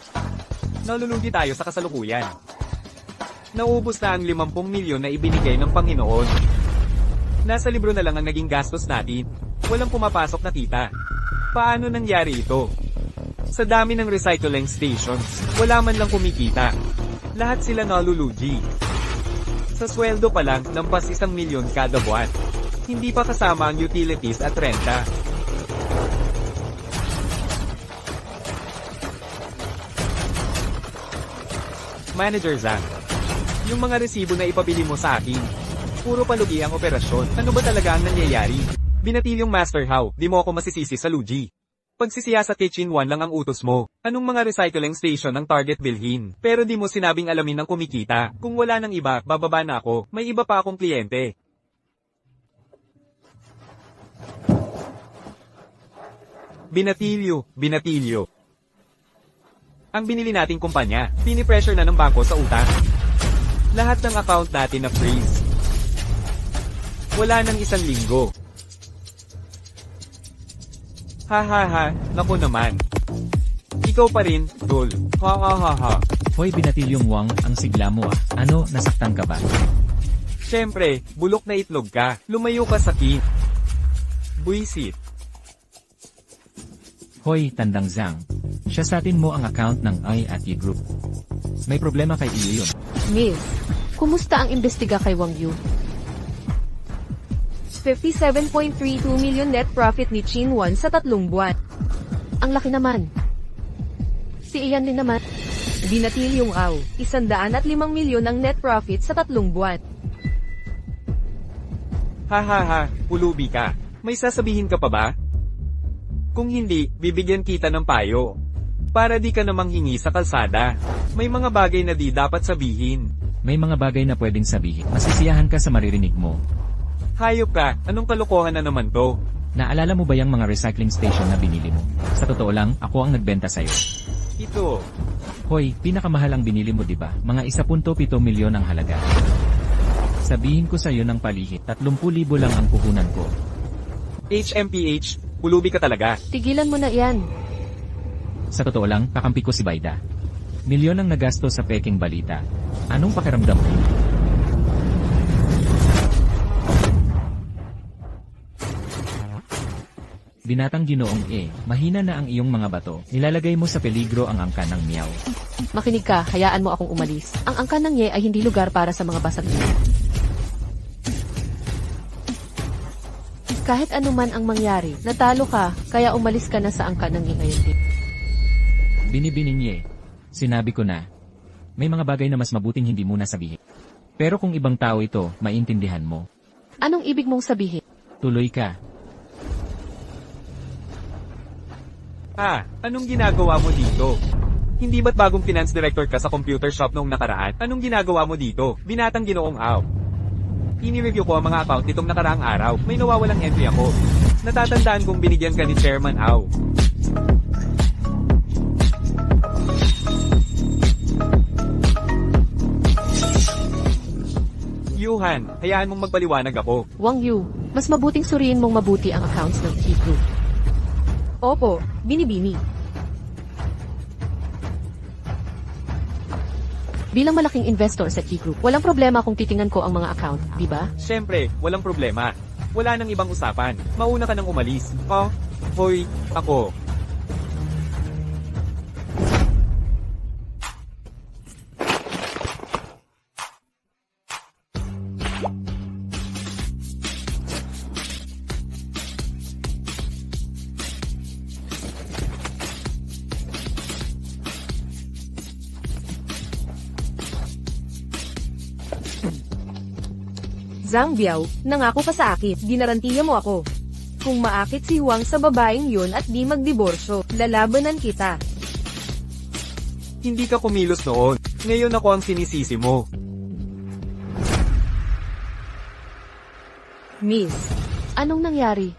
Nalulugi tayo sa kasalukuyan. Naubos na ang 50 milyon na ibinigay ng Panginoon. Nasa libro na lang ang naging gastos natin. Walang pumapasok na kita. Paano nangyari ito? Sa dami ng recycling stations, wala man lang kumikita. Lahat sila nalulugi. Sa sweldo pa lang, lampas 1 milyon kada buwan. Hindi pa kasama ang utilities at renta. Manager Zhang. Yung mga resibo na ipabili mo sa akin. Puro palugi ang operasyon. Ano ba talaga ang nangyayari? Binatilyong Master How, di mo ako masisisi sa Luigi. Pagsisiyasat kay Chin Wan lang ang utos mo. Anong mga recycling station ang target bilhin? Pero di mo sinabing alamin ng kumikita. Kung wala ng iba, bababa na ako. May iba pa akong kliyente. Binatilyo. Ang binili nating kumpanya, pinipressure na ng bangko sa utang. Lahat ng account natin na freeze. Wala nang 1 linggo. Ha ha ha, naku naman. Ikaw pa rin, Dol. Ha ha ha ha. Hoy Binatilyong Wang, ang sigla mo ah. Ano, nasaktan ka ba? Siyempre, bulok na itlog ka. Lumayo ka sa kit. Buisit. Hoy, Tandang Zhang. Siya sa atin mo ang account ng I at Y Group. May problema kay iyo yun. Miss, kumusta ang imbestiga kay Wang Yu? 57.32 million net profit ni Chin Won sa 3 buwan. Ang laki naman. Si Ian din naman. Binatilyong Aw, 105 milyon ang net profit sa 3 buwan. Ha ha ha, pulubi ka. May sasabihin ka pa ba? Kung hindi, bibigyan kita ng payo. Para di ka namang hingi sa kalsada. May mga bagay na di dapat sabihin. May mga bagay na pwedeng sabihin. Masisiyahan ka sa maririnig mo. Hayop ka, anong kalokohan na naman to? Naalala mo ba yung mga recycling station na binili mo? Sa totoo lang, ako ang nagbenta sa'yo. Ito. Hoy, pinakamahal ang binili mo diba? Mga 1.7 milyon ang halaga. Sabihin ko sa'yo ng palihit, 30,000 lang ang puhunan ko. HMPH, pulubi ka talaga. Tigilan mo na yan. Sa totoo lang, kakampi ko si Baida. Milyon ang nagasto sa peking balita. Anong pakiramdam mo? Binatang Ginoong mahina na ang iyong mga bato. Nilalagay mo sa peligro ang angkan ng Miao. Makinig ka, hayaan mo akong umalis. Ang angkan ng Ye ay hindi lugar para sa mga basag. Kahit anuman ang mangyari, natalo ka, kaya umalis ka na sa angkan ng Ye ngayon din. Binibining Ye. Sinabi ko na. May mga bagay na mas mabuting hindi muna sabihin. Pero kung ibang tao ito, maintindihan mo. Anong ibig mong sabihin? Tuloy ka. Ah, anong ginagawa mo dito? Hindi ba't bagong finance director ka sa computer shop noong nakaraan? Anong ginagawa mo dito? Binatang Ginoong Aw. Ini-review ko ang mga account nitong nakaraang araw. May nawawalang entry ako. Natatandaan kong binigyan ka ni Chairman Aw. Yuhan, hayaan mong magpaliwanag ako. Wang Yu, mas mabuting suriin mong mabuti ang accounts ng Key Group. Opo, binibini. Bilang malaking investor sa Key Group, walang problema kung titingnan ko ang mga account, di ba? Siyempre, walang problema. Wala nang ibang usapan. Mauna ka nang umalis. Oh, hoy, ako. Zhang Biao, nangako ka sa akin, ginarantiya mo ako. Kung maakit si Huang sa babaeng yun at di magdiborsyo, lalabanan kita. Hindi ka kumilos noon. Ngayon ako ang sinisisi mo. Miss, Anong nangyari?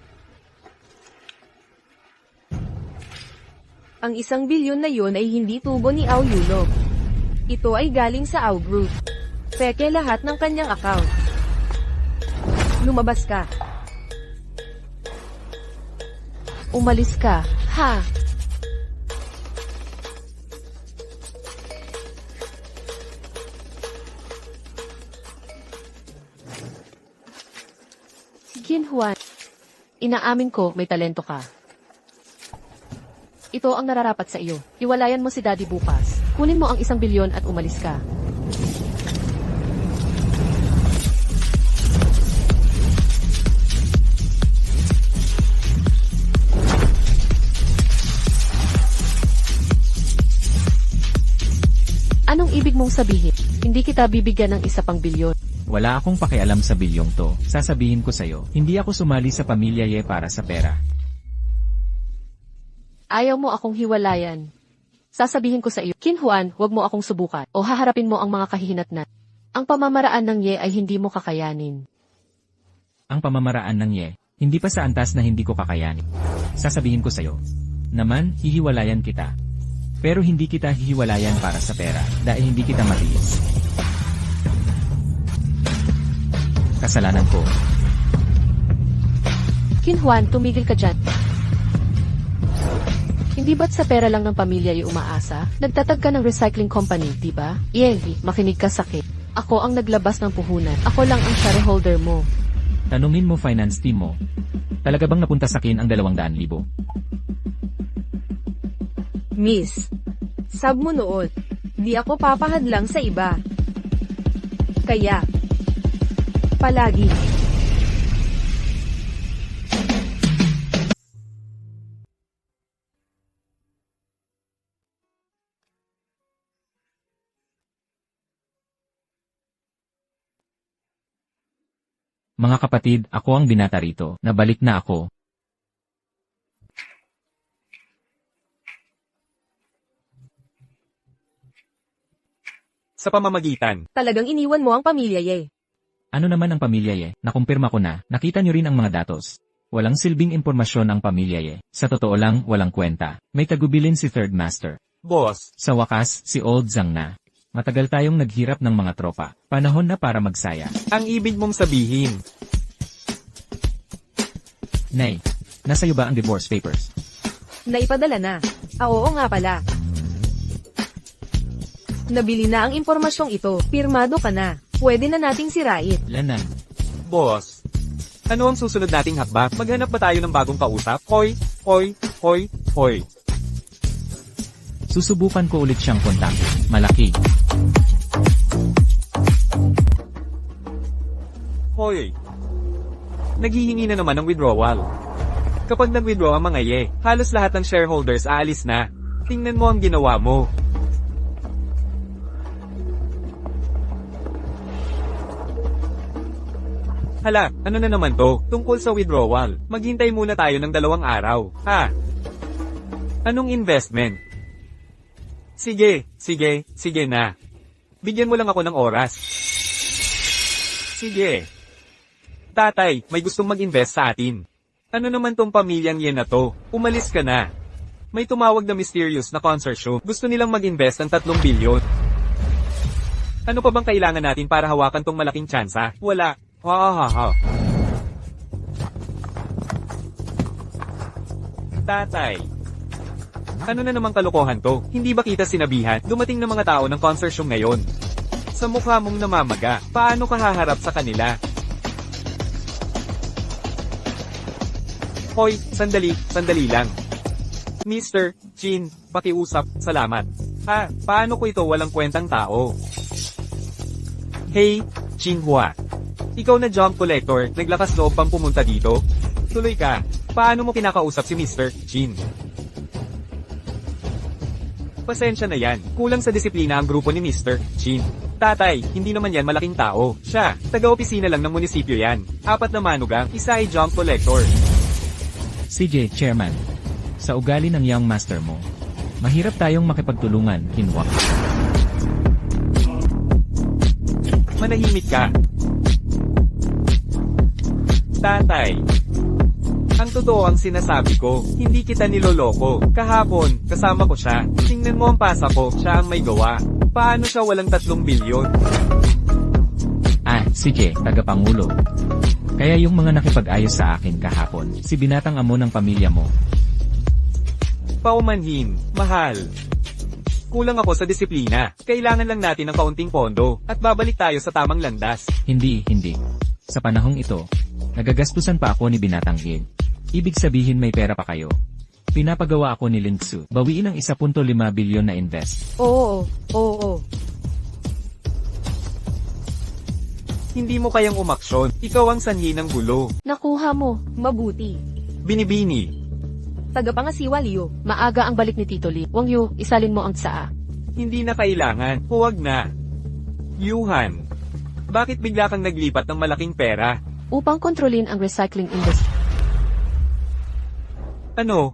ang 1 bilyon na yun ay hindi tubo ni Ao Yulo. Ito ay galing sa Ao Group. Peke lahat ng kanyang account. Lumabas ka. Umalis ka, ha? Qin Huan, inaamin ko may talento ka. Ito ang nararapat sa iyo. Hiwalayan mo si Daddy bukas. Kunin mo ang 1 bilyon at umalis ka. Anong ibig mong sabihin? Hindi kita bibigyan ng 1 pang bilyon. Wala akong pakialam sa bilyong to. Sasabihin ko sa'yo, hindi ako sumali sa pamilya Ye para sa pera. Ayaw mo akong hiwalayan. Sasabihin ko sa iyo, Qin Huan, huwag mo akong subukan o haharapin mo ang mga kahihinatnan. Ang pamamaraan ng Ye ay hindi mo kakayanin. Ang pamamaraan ng Ye, hindi pa sa antas na hindi ko kakayanin. Sasabihin ko sa'yo, naman, hihiwalayan kita. Pero hindi kita hihiwalayan para sa pera, dahil hindi kita matiis. Kasalanan ko. Qin Huan, tumigil ka dyan. Hindi ba't sa pera lang ng pamilya ay umaasa? Nagtatag ka ng recycling company, di ba? Yehi, makinig ka sakit. Ako ang naglabas ng puhunan. Ako lang ang shareholder mo. Tanungin mo finance team mo. Talaga bang napunta sa akin ang 200,000? Miss, sab mo noon. Di ako papahadlang sa iba. Kaya, palagi. Mga kapatid, ako ang binata rito. Nabalik na ako. Sa pamamagitan. Talagang iniwan mo ang pamilya, Ye. Ano naman ang pamilya ye? Nakumpirma ko na. Nakita nyo rin ang mga datos. Walang silbing impormasyon ang pamilya ye. Sa totoo lang, walang kwenta. May tagubilin si Third Master. Boss, Sa wakas, si Old Zhang na. Matagal tayong naghirap ng mga tropa. Panahon na para magsaya. ang ibig mong sabihin. Nay, nasa iyo ba ang divorce papers? Naipadala na. Oo nga pala. Nabili na ang impormasyong ito. Pirmado ka na. Pwede na nating sirain. Lanan. Boss, ano ang susunod nating hakbang? Maghanap ba tayo ng bagong kausap? Hoy, hoy, hoy, hoy. Susubukan ko ulit siyang kontakin. Malaki. Hoy. Naghihingi na naman ng withdrawal. Kapag nag-withdraw ang mga ye, halos lahat ng shareholders aalis na. Tingnan mo ang ginawa mo. Hala, ano na naman to? Tungkol sa withdrawal. Maghintay muna tayo ng 2 araw. Ha? Anong investment? Sige, sige, sige na. Bigyan mo lang ako ng oras. Sige. Tatay, may gustong mag-invest sa atin. Ano naman tong pamilyang yen na to? Umalis ka na. May tumawag na mysterious na consortium. Gusto nilang mag-invest ng 3 bilyon. Ano pa bang kailangan natin para hawakan tong malaking tsansa? Wala. Ha. Tatay. Ano na namang kalokohan to? Hindi ba kita sinabihan? Dumating na mga tao ng consortium ngayon. Sa mukha mong namamaga, paano ka haharap sa kanila? Hoy, sandali lang. Mr. Chin, pakiusap, salamat. Ha, paano ko ito walang kwentang tao? Hey, Chinhua. Ikaw na junk collector, naglakas loob pang pumunta dito? Tuloy ka, paano mo kinakausap si Mr. Chin? Pasensya na yan, kulang sa disiplina ang grupo ni Mr. Chin. Tatay, hindi naman yan malaking tao. Siya, taga-opisina lang ng munisipyo yan. 4 na manugang, isa ay junk collector. CJ, Chairman. Sa ugali ng young master mo, mahirap tayong makipagtulungan, Kinwak. Manahimik ka. Tatay. Ang totoo ang sinasabi ko, hindi kita niloloko. Kahapon, kasama ko siya. Tingnan mo ang pasa ko, siya ang may gawa. Paano siya walang 3 bilyon? CJ, tagapangulo. Kaya yung mga nakipag-ayos sa akin kahapon, si binatang amo ng pamilya mo. Paumanhin, mahal. Kulang ako sa disiplina. Kailangan lang natin ng kaunting pondo, at babalik tayo sa tamang landas. Hindi. Sa panahong ito, nagagastusan pa ako ni Binatang Gil. Ibig sabihin may pera pa kayo. Pinapagawa ako ni Lingsu. Bawiin ang 1.5 bilyon na invest. Oo. Hindi mo kayang umaksyon. Ikaw ang sanhi ng gulo. Nakuha mo. Mabuti. Binibini. Tagapangasiwa, Liyo. Maaga ang balik ni Tito Lee. Wang Yu, isalin mo ang tsaa. Hindi na kailangan. Huwag na. Yuhan. Bakit bigla kang naglipat ng malaking pera? Upang kontrolin ang recycling industry. Ano?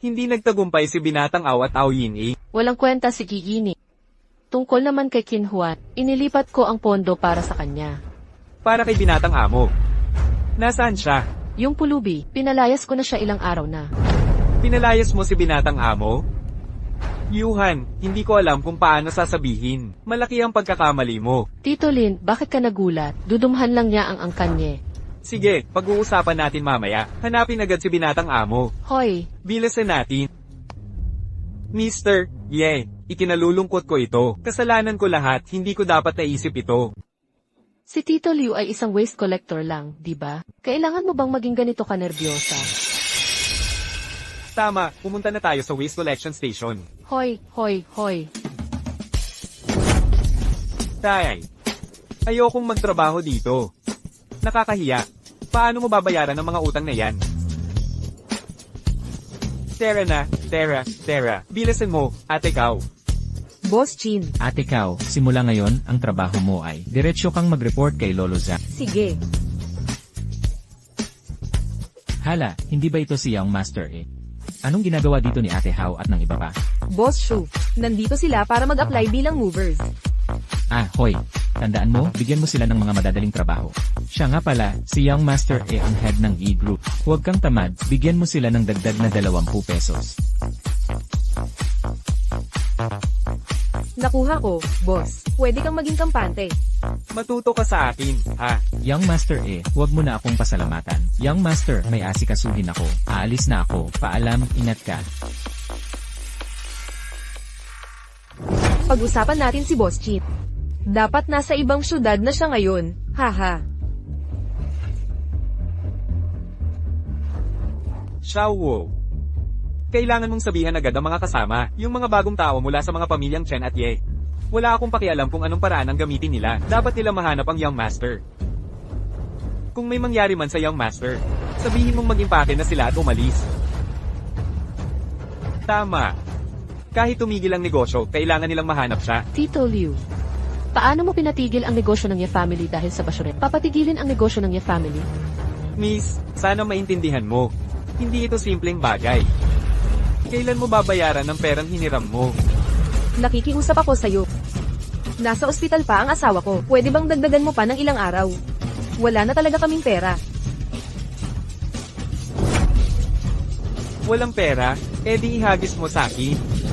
Hindi nagtagumpay si Binatang Aw at Aw Yin. Walang kwenta si Gigini. Tungkol naman kay Qin Huan, inilipat ko ang pondo para sa kanya. Para kay Binatang Amo. Nasaan siya? Yung pulubi, pinalayas ko na siya ilang araw na. Pinalayas mo si Binatang Amo? Yuhan, hindi ko alam kung paano sasabihin. Malaki ang pagkakamali mo. Tito Lin, bakit ka nagulat? Dudumhan lang niya ang angkan niya. Sige, pag-uusapan natin mamaya. Hanapin agad si binatang amo. Hoy, Bilasan natin. Mr. Ikinalulungkot ko ito. Kasalanan ko lahat, hindi ko dapat naisip ito. si Tito Liu ay isang waste collector lang, di ba? Kailangan mo bang maging ganito ka nervyosa? Tama, pumunta na tayo sa waste collection station. Hoy, hoy, hoy. Tay, ayokong magtrabaho dito. Nakakahiya. Paano mo babayaran ang mga utang na yan? Tara. Bilasan mo, ate Kao. Boss Chin. Ate Kao, simula ngayon, ang trabaho mo ay diretsyo kang mag-report kay Lolo Zack. Sige. Hala, hindi ba ito si Young Master eh? Anong ginagawa dito ni Ate Hao at ng iba pa? Boss Shu. Nandito sila para mag-apply bilang movers. Hoy. Tandaan mo, bigyan mo sila ng mga madadaling trabaho. Siya nga pala, si Young Master E ang head ng E-Group. Huwag kang tamad, bigyan mo sila ng dagdag na 20 pesos. Nakuha ko, boss. Pwede kang maging kampante. Matuto ka sa akin, ha? Young Master E, huwag mo na akong pasalamatan. Young Master, may asikasuhin ako. Aalis na ako. Paalam, ingat ka. Pag-usapan natin si Boss Chin. Dapat nasa ibang syudad na siya ngayon. Haha. Xiaowo. Kailangan mong sabihan agad ang mga kasama, yung mga bagong tao mula sa mga pamilyang Chen at Ye. Wala akong pakialam kung anong paraan ang gamitin nila. Dapat nila mahanap ang Young Master. Kung may mangyari man sa Young Master, sabihin mong mag-impake na sila at umalis. Tama. Kahit tumigil ang negosyo, kailangan nilang mahanap siya. Tito Liu. Paano mo pinatigil ang negosyo ng Ye Family dahil sa basura? Papatigilin ang negosyo ng Ye Family? Miss, sana maintindihan mo. Hindi ito simpleng bagay. Kailan mo babayaran ng perang hiniram mo? Nakikiusap ako sa'yo. Nasa ospital pa ang asawa ko. Pwede bang dagdagan mo pa ng ilang araw? Wala na talaga kaming pera. Walang pera, edi ihagis mo sa akin.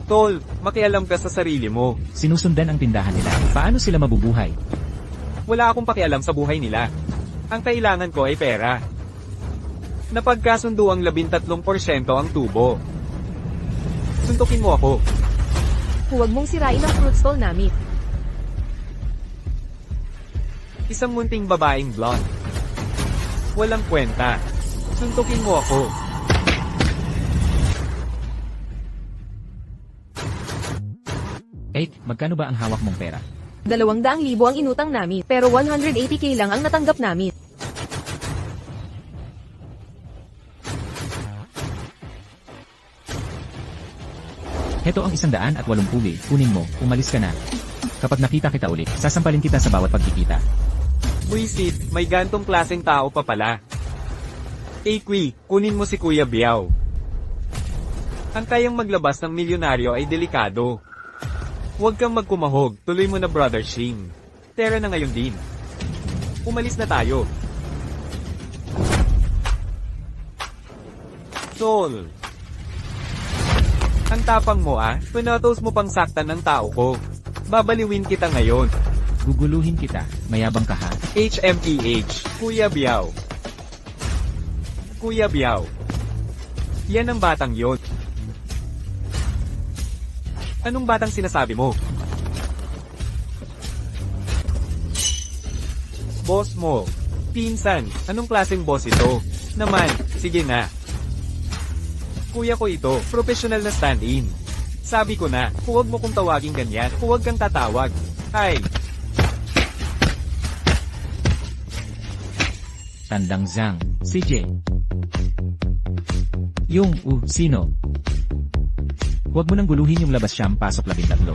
Tol, makialam ka sa sarili mo. Sinusundan ang tindahan nila. Paano sila mabubuhay? Wala akong pakialam sa buhay nila. Ang kailangan ko ay pera. Napagkasundo ang 13% ang tubo. Suntukin mo ako. Huwag mong sirain ang fruit stall namin. Isang munting babaeng blonde. Walang kwenta. Suntukin mo ako. Magkano ba ang hawak mong pera? 200,000 ang inutang namin, pero 180k lang ang natanggap namin. Heto ang 180, kunin mo, umalis ka na. Kapag nakita kita ulit, sasampalin kita sa bawat pagkikita. Buisit, may gantong klaseng tao pa pala. Kui, kunin mo si Kuya Biao. Ang kayang maglabas ng milyonaryo ay delikado. Huwag kang magkumahog, tuloy mo na Brother Shing. Tara na ngayon din. Umalis na tayo. Tol. Ang tapang mo pinatos mo pang saktan ng tao ko. Babaliwin kita ngayon. Guguluhin kita, mayabang ka ha. HMEH, Kuya Biao. Kuya Biao. Yan ang batang yon. Anong batang sinasabi mo? Boss mo. Pinsan, anong klaseng boss ito? Naman, sige na. Kuya ko ito, professional na stand-in. Sabi ko na, huwag mo kong tawaging ganyan, huwag kang tatawag. Ay, Tandang Zhang, CJ. Yung, sino? Huwag mo nang guluhin yung labas siyam pasok 13.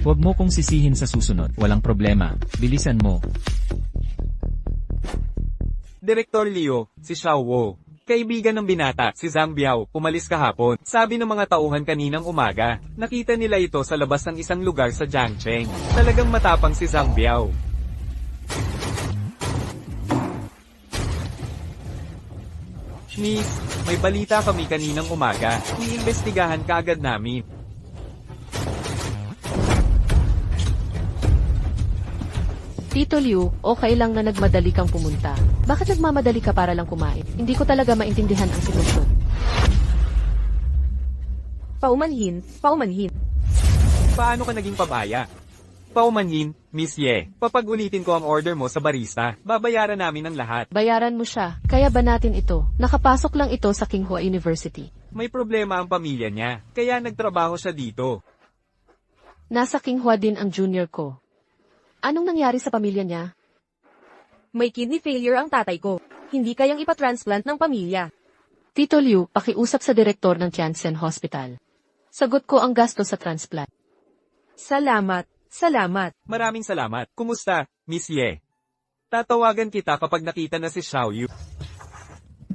Huwag mo kong sisihin sa susunod, walang problema, bilisan mo. Direktor Leo, si Xiaowo. Kaibigan ng binata, si Zhang Biao, umalis kahapon. Sabi ng mga tauhan kaninang umaga, nakita nila ito sa labas ng isang lugar sa Jiangcheng. Talagang matapang si Zhang Biao. Miss, may balita kami kaninang umaga. Iimbestigahan kaagad namin. Tito Liu, okay lang na nagmadali kang pumunta. Bakit nagmamadali ka para lang kumain? Hindi ko talaga maintindihan ang sitwasyon. Paumanhin, paumanhin. Paano ka naging pabaya? Paumanhin, Miss Ye. Papag-ulitin ko ang order mo sa barista. Babayaran namin ang lahat. Bayaran mo siya, kaya ba natin ito? Nakapasok lang ito sa Tsinghua University. May problema ang pamilya niya, kaya nagtrabaho siya dito. Nasa Tsinghua din ang junior ko. Anong nangyari sa pamilya niya? May kidney failure ang tatay ko. Hindi kayang ipatransplant ng pamilya. Tito Liu, pakiusap sa direktor ng Tianjin Hospital. Sagot ko ang gasto sa transplant. Salamat, salamat. Maraming salamat. Kumusta, Miss Ye? Tatawagan kita kapag nakita na si Xiao Yu.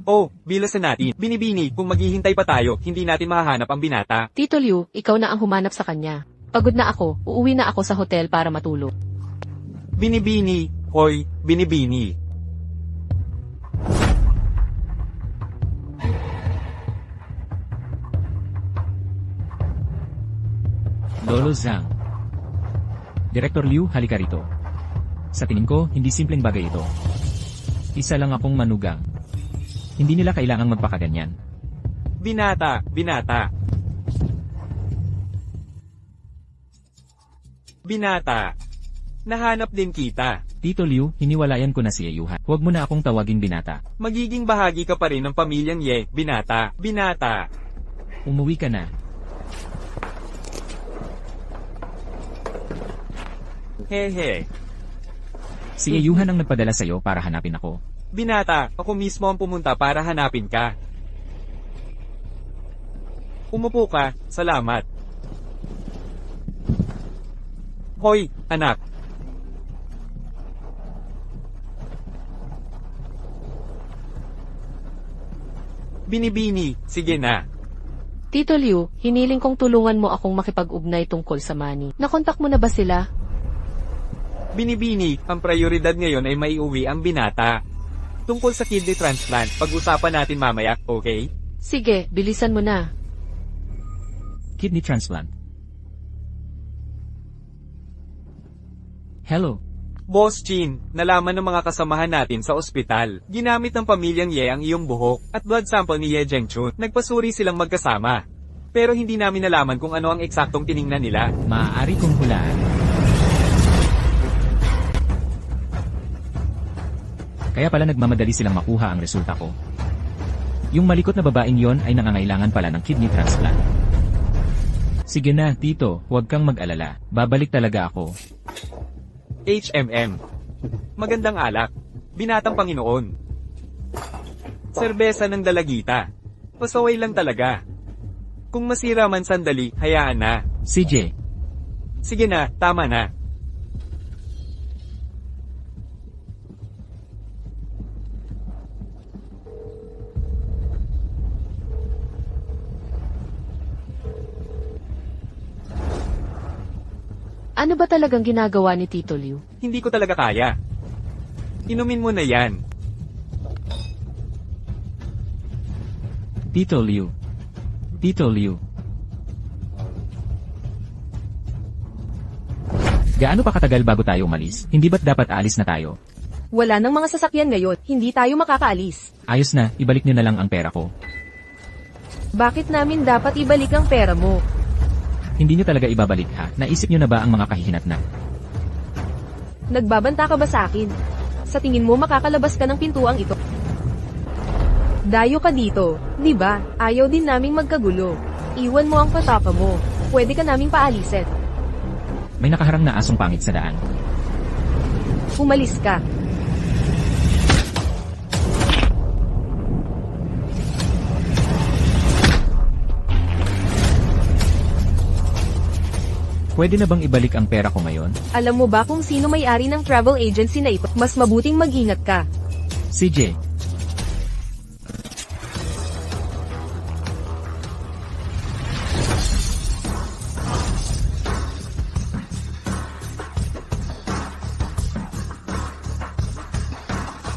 Oh, bilasan natin. Binibini, kung maghihintay pa tayo, hindi natin mahahanap ang binata. Tito Liu, ikaw na ang humanap sa kanya. Pagod na ako, uuwi na ako sa hotel para matulog. Binibini, hoy, binibini. Lolo Zhang. Direktor Liu, halika rito. Sa tingin ko, hindi simpleng bagay ito. Isa lang akong manugang. Hindi nila kailangang magpakaganyan. Binata, binata. Binata. Nahanap din kita. Tito Liu, hiniwalayan ko na si Yuha. Huwag mo na akong tawaging binata. Magiging bahagi ka pa rin ng pamilyang Ye, binata, binata. Umuwi ka na. Hehe. Si Yuhan ang nagpadala sa'yo para hanapin ako. Binata, ako mismo ang pumunta para hanapin ka. Umupo ka, salamat. Hoy, anak. Binibini, sige na. Tito Liu, hiniling kong tulungan mo akong makipag-ugnay tungkol sa money. Nakontak mo na ba sila? Binibini, ang prioridad ngayon ay maiuwi ang binata. Tungkol sa kidney transplant, pag-usapan natin mamaya, okay? Sige, bilisan mo na. Kidney transplant. Hello. Boss Chin, nalaman ng mga kasamahan natin sa ospital. Ginamit ng pamilyang Ye ang iyong buhok at blood sample ni Ye Zhengchun. Nagpasuri silang magkasama. Pero hindi namin nalaman kung ano ang eksaktong tiningnan nila. Maaari kong hulaan. Kaya pala nagmamadali silang makuha ang resulta ko. Yung malikot na babaeng yon ay nangangailangan pala ng kidney transplant. Sige na, Tito, huwag kang mag-alala. Babalik talaga ako. HMM. Magandang alak. Binatang Panginoon. Serbesa ng dalagita. Pasaway lang talaga. Kung masira man sandali, hayaan na. CJ. Sige na, tama na. Ano ba talagang ginagawa ni Tito Liu? Hindi ko talaga kaya. Inumin mo na yan. Tito Liu. Tito Liu. Gaano pa katagal bago tayo umalis? Hindi ba't dapat aalis na tayo? Wala nang mga sasakyan ngayon, hindi tayo makakaalis. Ayos na, ibalik nyo na lang ang pera ko. Bakit namin dapat ibalik ang pera mo? Hindi nyo talaga ibabalik ha? Naisip nyo na ba ang mga kahihinatnan? Nagbabanta ka ba sa akin? Sa tingin mo makakalabas ka ng pintuang ito? Dayo ka dito, di ba? Ayaw din naming magkagulo. Iwan mo ang pataka mo. Pwede ka naming paalisin. May nakaharang na asong pangit sa daan. Umalis ka. Pwede na bang ibalik ang pera ko ngayon? Alam mo ba kung sino may-ari ng travel agency na ito? Mas mabuting mag-ingat ka. CJ.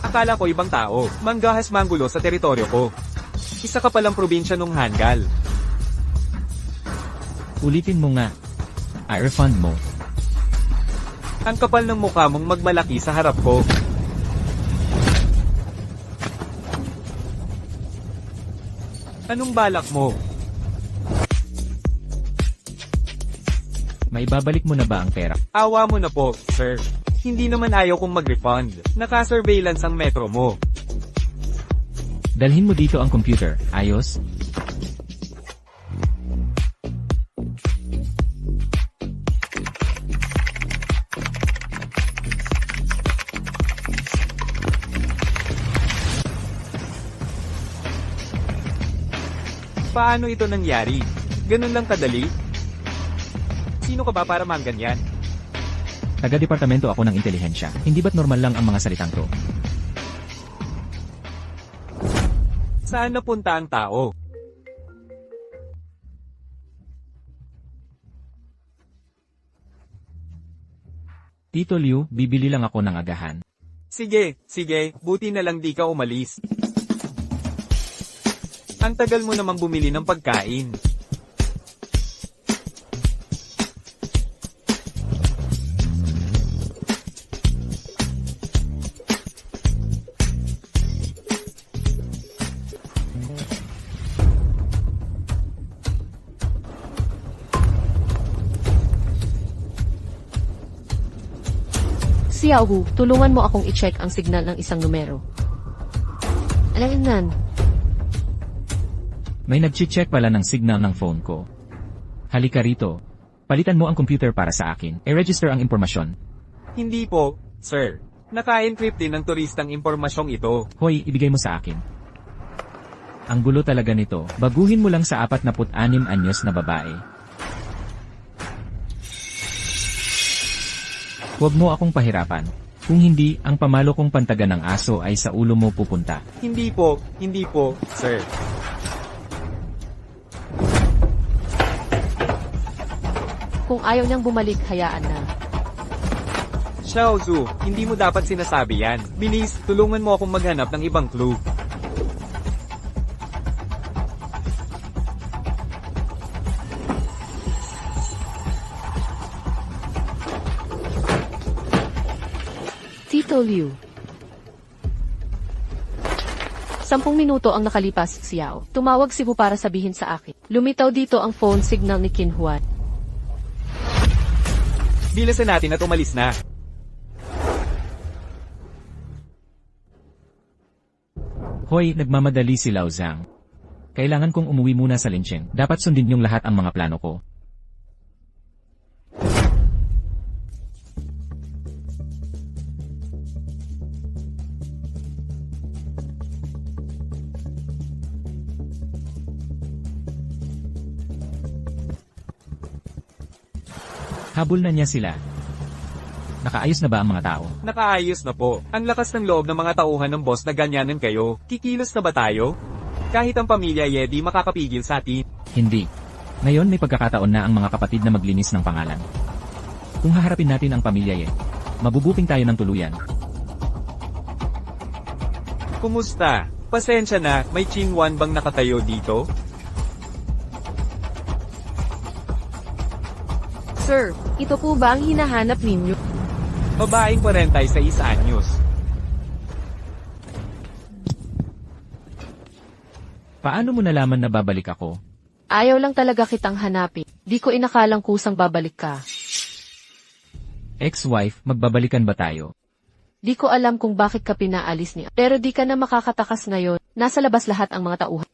Akala ko ibang tao. Manggahas manggulo sa teritoryo ko. Isa ka palang probinsya nung Hangal. Ulitin mo nga. I-refund mo. Ang kapal ng mukha mong magmalaki sa harap ko. Anong balak mo? Maibabalik mo na ba ang pera? Awa mo na po, sir. Hindi naman ayaw kong mag-refund. Naka-surveillance ang metro mo. Dalhin mo dito ang computer. Ayos? Paano ito nangyari? Ganun lang kadali? Sino ka ba para mangganyan? Taga-departamento ako ng intelihensya. Hindi ba't normal lang ang mga salitang to? Saan napunta ang tao? Tito Liu, bibili lang ako ng agahan. Sige, sige, buti na lang di ka umalis. Ang tagal mo namang bumili ng pagkain. Xiaohu, tulungan mo akong i-check ang signal ng isang numero. Alangan. May nag-check pala ng signal ng phone ko. Halika rito. Palitan mo ang computer para sa akin. I-register ang impormasyon. Hindi po, sir. Naka-encrypt din ng turistang impormasyong ito. Hoy, ibigay mo sa akin. Ang gulo talaga nito. Baguhin mo lang sa 46 anyos na babae. Huwag mo akong pahirapan. Kung hindi, ang pamalo kong pantagan ng aso ay sa ulo mo pupunta. Hindi po, sir. Kung ayaw niyang bumalik, hayaan na. Xiao Zhu, hindi mo dapat sinasabi yan. Bilis, tulungan mo akong maghanap ng ibang clue. Tito Liu. 10 minuto ang nakalipas, Xiao. Tumawag si Bu para sabihin sa akin. Lumitaw dito ang phone signal ni Qin Huan. Bilisan natin at umalis na. Hoy, nagmamadali si Lao Zhang. Kailangan kong umuwi muna sa Lincheng. Dapat sundin niyong lahat ang mga plano ko. Habol na niya sila. Nakaayos na ba ang mga tao? Nakaayos na po. Ang lakas ng loob ng mga tauhan ng boss na ganyanan kayo. Kikilos na ba tayo? Kahit ang pamilya Yedi makakapigil sa atin. Hindi. Ngayon may pagkakataon na ang mga kapatid na maglinis ng pangalan. Kung haharapin natin ang pamilya Ye, mabubuking tayo ng tuluyan. Kumusta? Pasensya na, may Qinwan bang nakatayo dito? Sir, ito po ba ang hinahanap ninyo? Babaeng 46 anyos. Paano mo nalaman na babalik ako? Ayaw lang talaga kitang hanapin. Di ko inakalang kusang babalik ka. Ex-wife, magbabalikan ba tayo? Di ko alam kung bakit ka pinaalis niya. Pero di ka na makakatakas ngayon. Nasa labas lahat ang mga tauhan.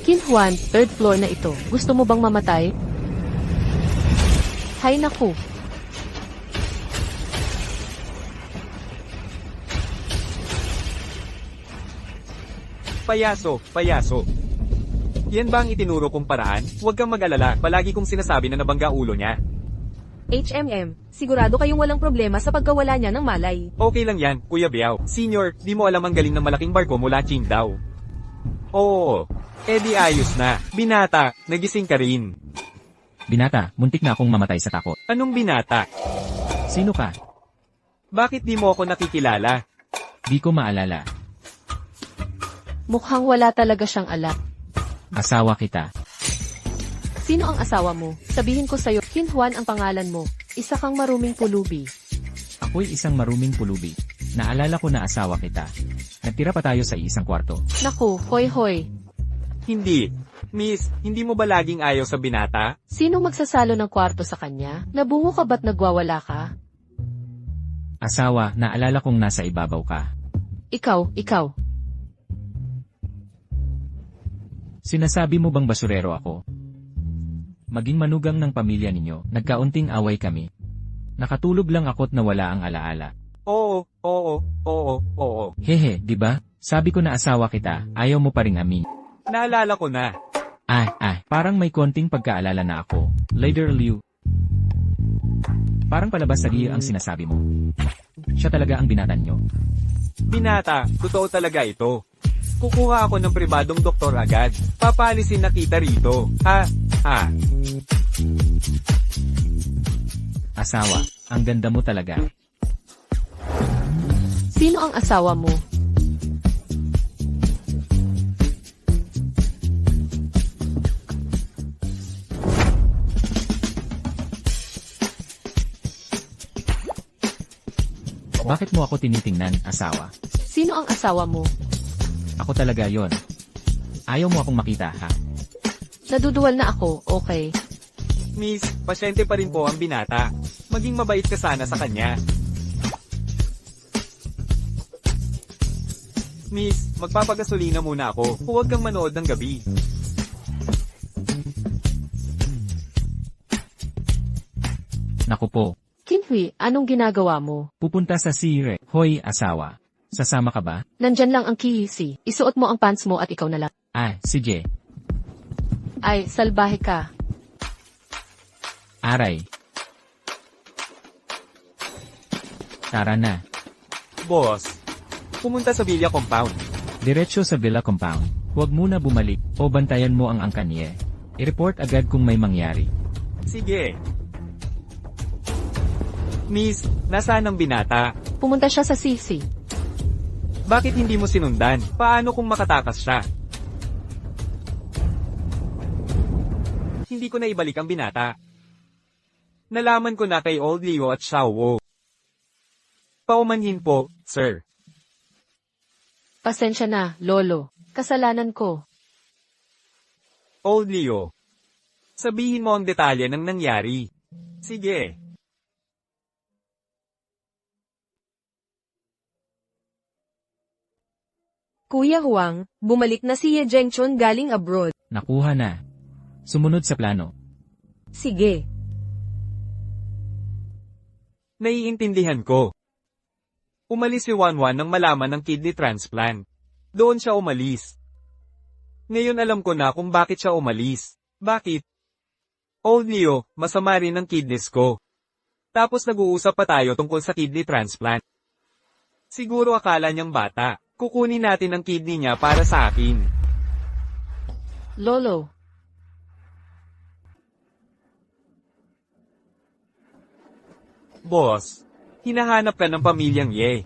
Qin Huan, third floor na ito. Gusto mo bang mamatay? Hay naku. Payaso. Yan ba ang itinuro kong paraan? Huwag kang mag-alala, palagi kong sinasabi na nabangga ulo niya. HMM, sigurado kayong walang problema sa pagkawala niya ng malay. Okay lang yan, Kuya Biao. Senior, di mo alam ang galing ng malaking barko mula Qingdao. Oo. Di ayos na. Binata, nagising ka rin. Binata, muntik na akong mamatay sa takot. Anong binata? Sino ka? Bakit di mo ako nakikilala? Di ko maalala. Mukhang wala talaga siyang alam. Asawa kita. Sino ang asawa mo? Sabihin ko sa'yo, Kin Juan ang pangalan mo. Isa kang maruming pulubi. Ako'y isang maruming pulubi. Naalala ko na asawa kita. Nagtira pa tayo sa isang kwarto. Naku, hoy. Hindi. Miss, hindi mo ba laging ayaw sa binata? Sino magsasalo ng kwarto sa kanya? Nabungo ka ba't nagwawala ka? Asawa, naalala kong nasa ibabaw ka. Ikaw. Sinasabi mo bang basurero ako? Maging manugang ng pamilya ninyo, nagkaunting away kami. Nakatulog lang ako't nawala ang alaala. Oo. Hehe, di ba? Sabi ko na asawa kita, ayaw mo pa ring amin. Naalala ko na. Parang may konting pagkaalala na ako. Later Liu. Parang palabas sa Liu ang sinasabi mo. Siya talaga ang binatan nyo. Binata, totoo talaga ito. Kukuha ako ng pribadong doktor agad. Papalisin na kita rito. Ha? Asawa, ang ganda mo talaga. Sino ang asawa mo? Bakit mo ako tinitingnan, asawa? Sino ang asawa mo? Ako talaga yon. Ayaw mo akong makita, ha? Naduduwal na ako, okay. Miss, pasyente pa rin po ang binata. Maging mabait ka sana sa kanya. Miss, magpapagasolina muna ako. Huwag kang manood ng gabi. Naku po, Kinhui, anong ginagawa mo? pupunta sa Sire. Hoy, asawa. Sasama ka ba? Nandyan lang ang kihisi. Isuot mo ang pants mo at ikaw na lang. Si Je. Ay, salbahe ka. Aray. Tara na. Boss, pumunta sa Villa Compound. Diretso sa Villa Compound. Huwag muna bumalik o bantayan mo ang angkanye. I-report agad kung may mangyari. Sige. Miss, nasaan ang binata? Pumunta siya sa sisi. Bakit hindi mo sinundan? Paano kung makatakas siya? Hindi ko na ibalik ang binata. Nalaman ko na kay Old Leo at Xiao. Paumanhin po, sir. Pasensya na, lolo. Kasalanan ko. Old Leo. Sabihin mo ang detalye ng nangyari. Sige. Kuya Huang, bumalik na si Ye Zhengchun galing abroad. Nakuha na. Sumunod sa plano. Sige. Naiintindihan ko. Umalis si Wanwan nang malaman ng kidney transplant. Doon siya umalis. Ngayon alam ko na kung bakit siya umalis. Bakit? Old Leo, masama rin ang kidneys ko. Tapos nag-uusap pa tayo tungkol sa kidney transplant. Siguro akala niyang bata. Kukunin natin ang kidney niya para sa akin. Lolo. Boss, hinahanap ka ng pamilyang Ye.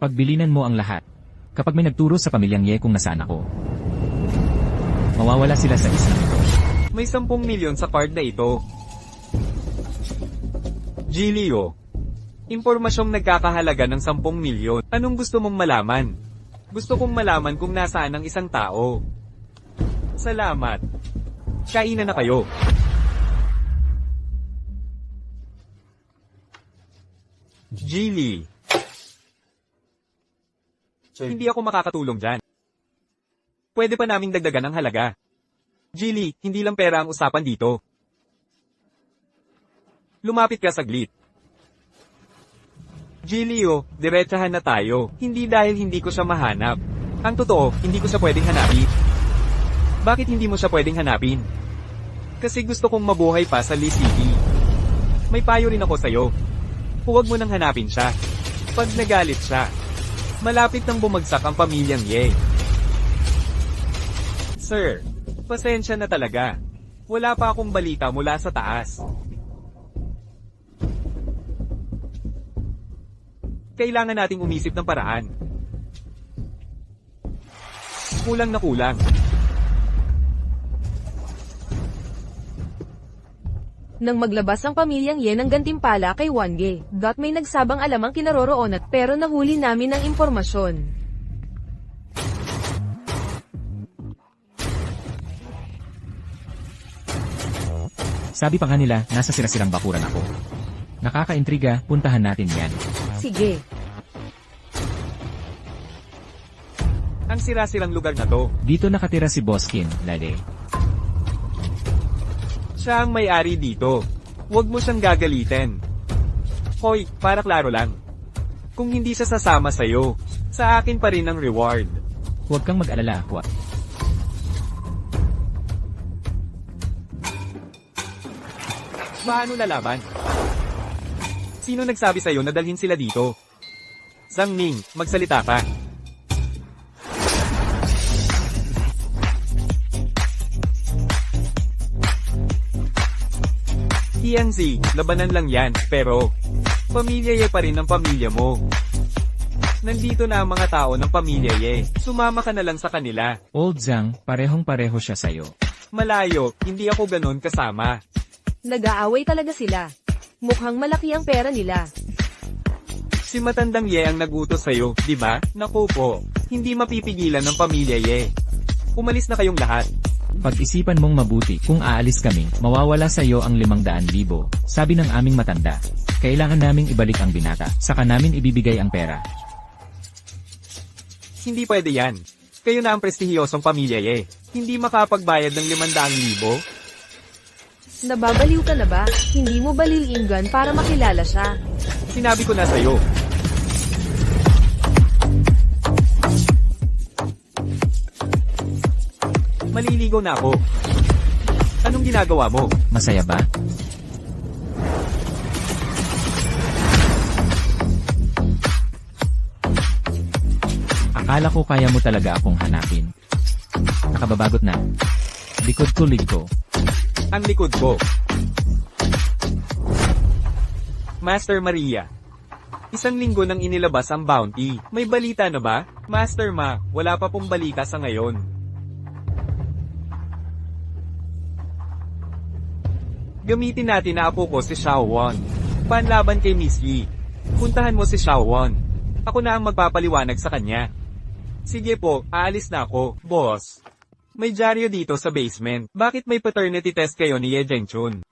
Pagbilinan mo ang lahat. Kapag may nagturo sa pamilyang Ye kung nasaan ako, mawawala sila sa isla nito. May 10 milyon sa card na ito. Gilio. Impormasyong nagkakahalaga ng 10 milyon. Anong gusto mong malaman? Gusto kong malaman kung nasaan ang isang tao. Salamat. Kainan na kayo. Gili. Hindi ako makakatulong dyan. Pwede pa naming dagdagan ang halaga. Gili, hindi lang pera ang usapan dito. Lumapit ka saglit. Gilio, diretsahan na tayo. Hindi dahil hindi ko siya mahanap. Ang totoo, hindi ko siya pwedeng hanapin. Bakit hindi mo siya pwedeng hanapin? Kasi gusto kong mabuhay pa sa Lee City. May payo rin ako sa'yo. Huwag mo nang hanapin siya. Pag nagalit siya, malapit nang bumagsak ang pamilyang Ye. Sir, pasensya na talaga. Wala pa akong balita mula sa taas. Kailangan nating umisip ng paraan. Kulang na kulang. Nang maglabas ang pamilyang Ye ng gantimpala kay Wange, may nagsabang alam ang kinaroroonan pero nahuli namin ang impormasyon. Sabi pa nga nila, nasa sirasirang bakuran ako. Nakakaintriga, puntahan natin yan. Sige. Ang sira-sirang lugar na to. Dito nakatira si Boskin, Lade. Siya ang may-ari dito. Huwag mo siyang gagalitin. Hoy, para klaro lang. Kung hindi siya sasama sa'yo, sa akin pa rin ang reward. Huwag kang mag-alala, Kwa. Paano lalaban? Sino nagsabi sa'yo na dalhin sila dito? Zhang Ning, magsalita ka. TNZ, labanan lang yan, pero pamilya Ye pa rin ang pamilya mo. Nandito na ang mga tao ng pamilya Ye. Sumama ka na lang sa kanila. Old Zhang, parehong-pareho siya sa'yo. Malayo, hindi ako ganon kasama. Nag-aaway talaga sila. Mukhang malaki ang pera nila. Si matandang Ye ang nagutos sa'yo, di ba? Naku po, hindi mapipigilan ng pamilya Ye. Umalis na kayong lahat. Pag-isipan mong mabuti, kung aalis kami, mawawala sa iyo ang 500,000. Sabi ng aming matanda. Kailangan naming ibalik ang binata, saka namin ibibigay ang pera. Hindi pwede yan. Kayo na ang prestihiyosong pamilya Ye. Hindi makapagbayad ng 500,000? Nababaliw ka na ba? Hindi mo ba lilinggan para makilala siya? Sinabi ko na sa'yo. Maliligo na ako. Anong ginagawa mo? Masaya ba? Akala ko kaya mo talaga akong hanapin. Nakababagot na. Likod ko. Ang likod ko. Master Maria. 1 linggo nang inilabas ang bounty. May balita na ba? Master Ma, wala pa pong balita sa ngayon. Gamitin natin na apo ko si Xiao Wan. Panlaban kay Miss Yi. Puntahan mo si Xiao Wan. Ako na ang magpapaliwanag sa kanya. Sige po, aalis na ako, boss. May dyaryo dito sa basement. Bakit may paternity test kayo ni Ye Zhengchun?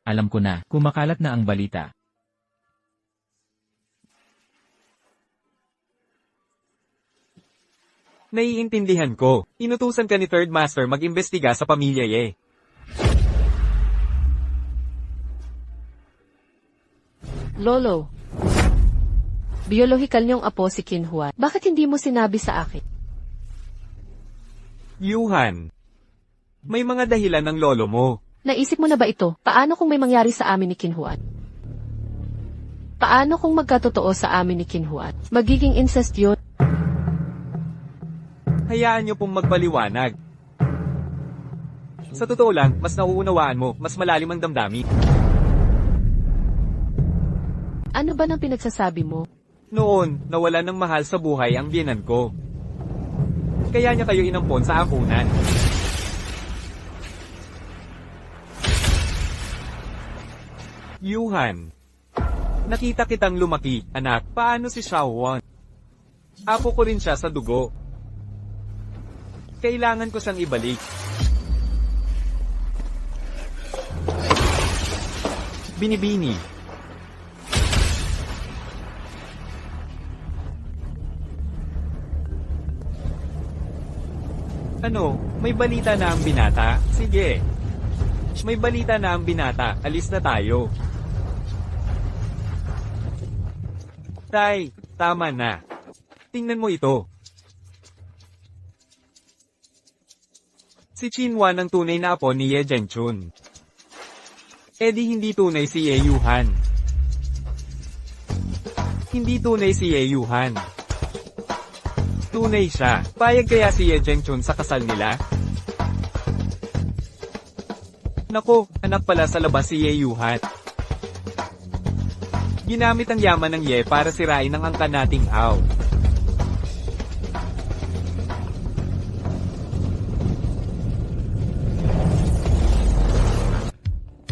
Alam ko na, kumakalat na ang balita. Naiintindihan ko. Inutusan ka ni Third Master mag-imbestiga sa pamilya Ye. Lolo. Biolohikal niyong apo si Qinhuan. Bakit hindi mo sinabi sa akin? Yuhan. May mga dahilan ng lolo mo. Naisip mo na ba ito? Paano kung may mangyari sa amin ni Qinhuan? Paano kung magkatotoo sa amin ni Qinhuan? Magiging incest yun. Hayaan niyo pong magpaliwanag. Sa totoo lang, mas nauunawaan mo, mas malalim ang damdamin. Ano ba nang pinagsasabi mo? Noon, nawalan ng mahal sa buhay ang biyenan ko. Kaya niya kayo inampon sa ampunan. Yuhan. Nakita kitang lumaki, anak. Paano si Xiao Wan? Apo ko rin siya sa dugo. Kailangan ko siyang ibalik. Binibini. Ano, may balita na ang binata? Sige. May balita na ang binata, alis na tayo. Tay, tama na. Tingnan mo ito. Si Qinhuan ang tunay na apo ni Ye Zhengchun. E di hindi tunay si Ye Yuhan. Hindi tunay si Ye Yuhan. Tunay siya. Payag kaya si Ye Zhengchun sa kasal nila? Nako, anak pala sa labas si Ye Yuhan. Ginamit ang yaman ng Ye para sirain ang angkan nating Ao.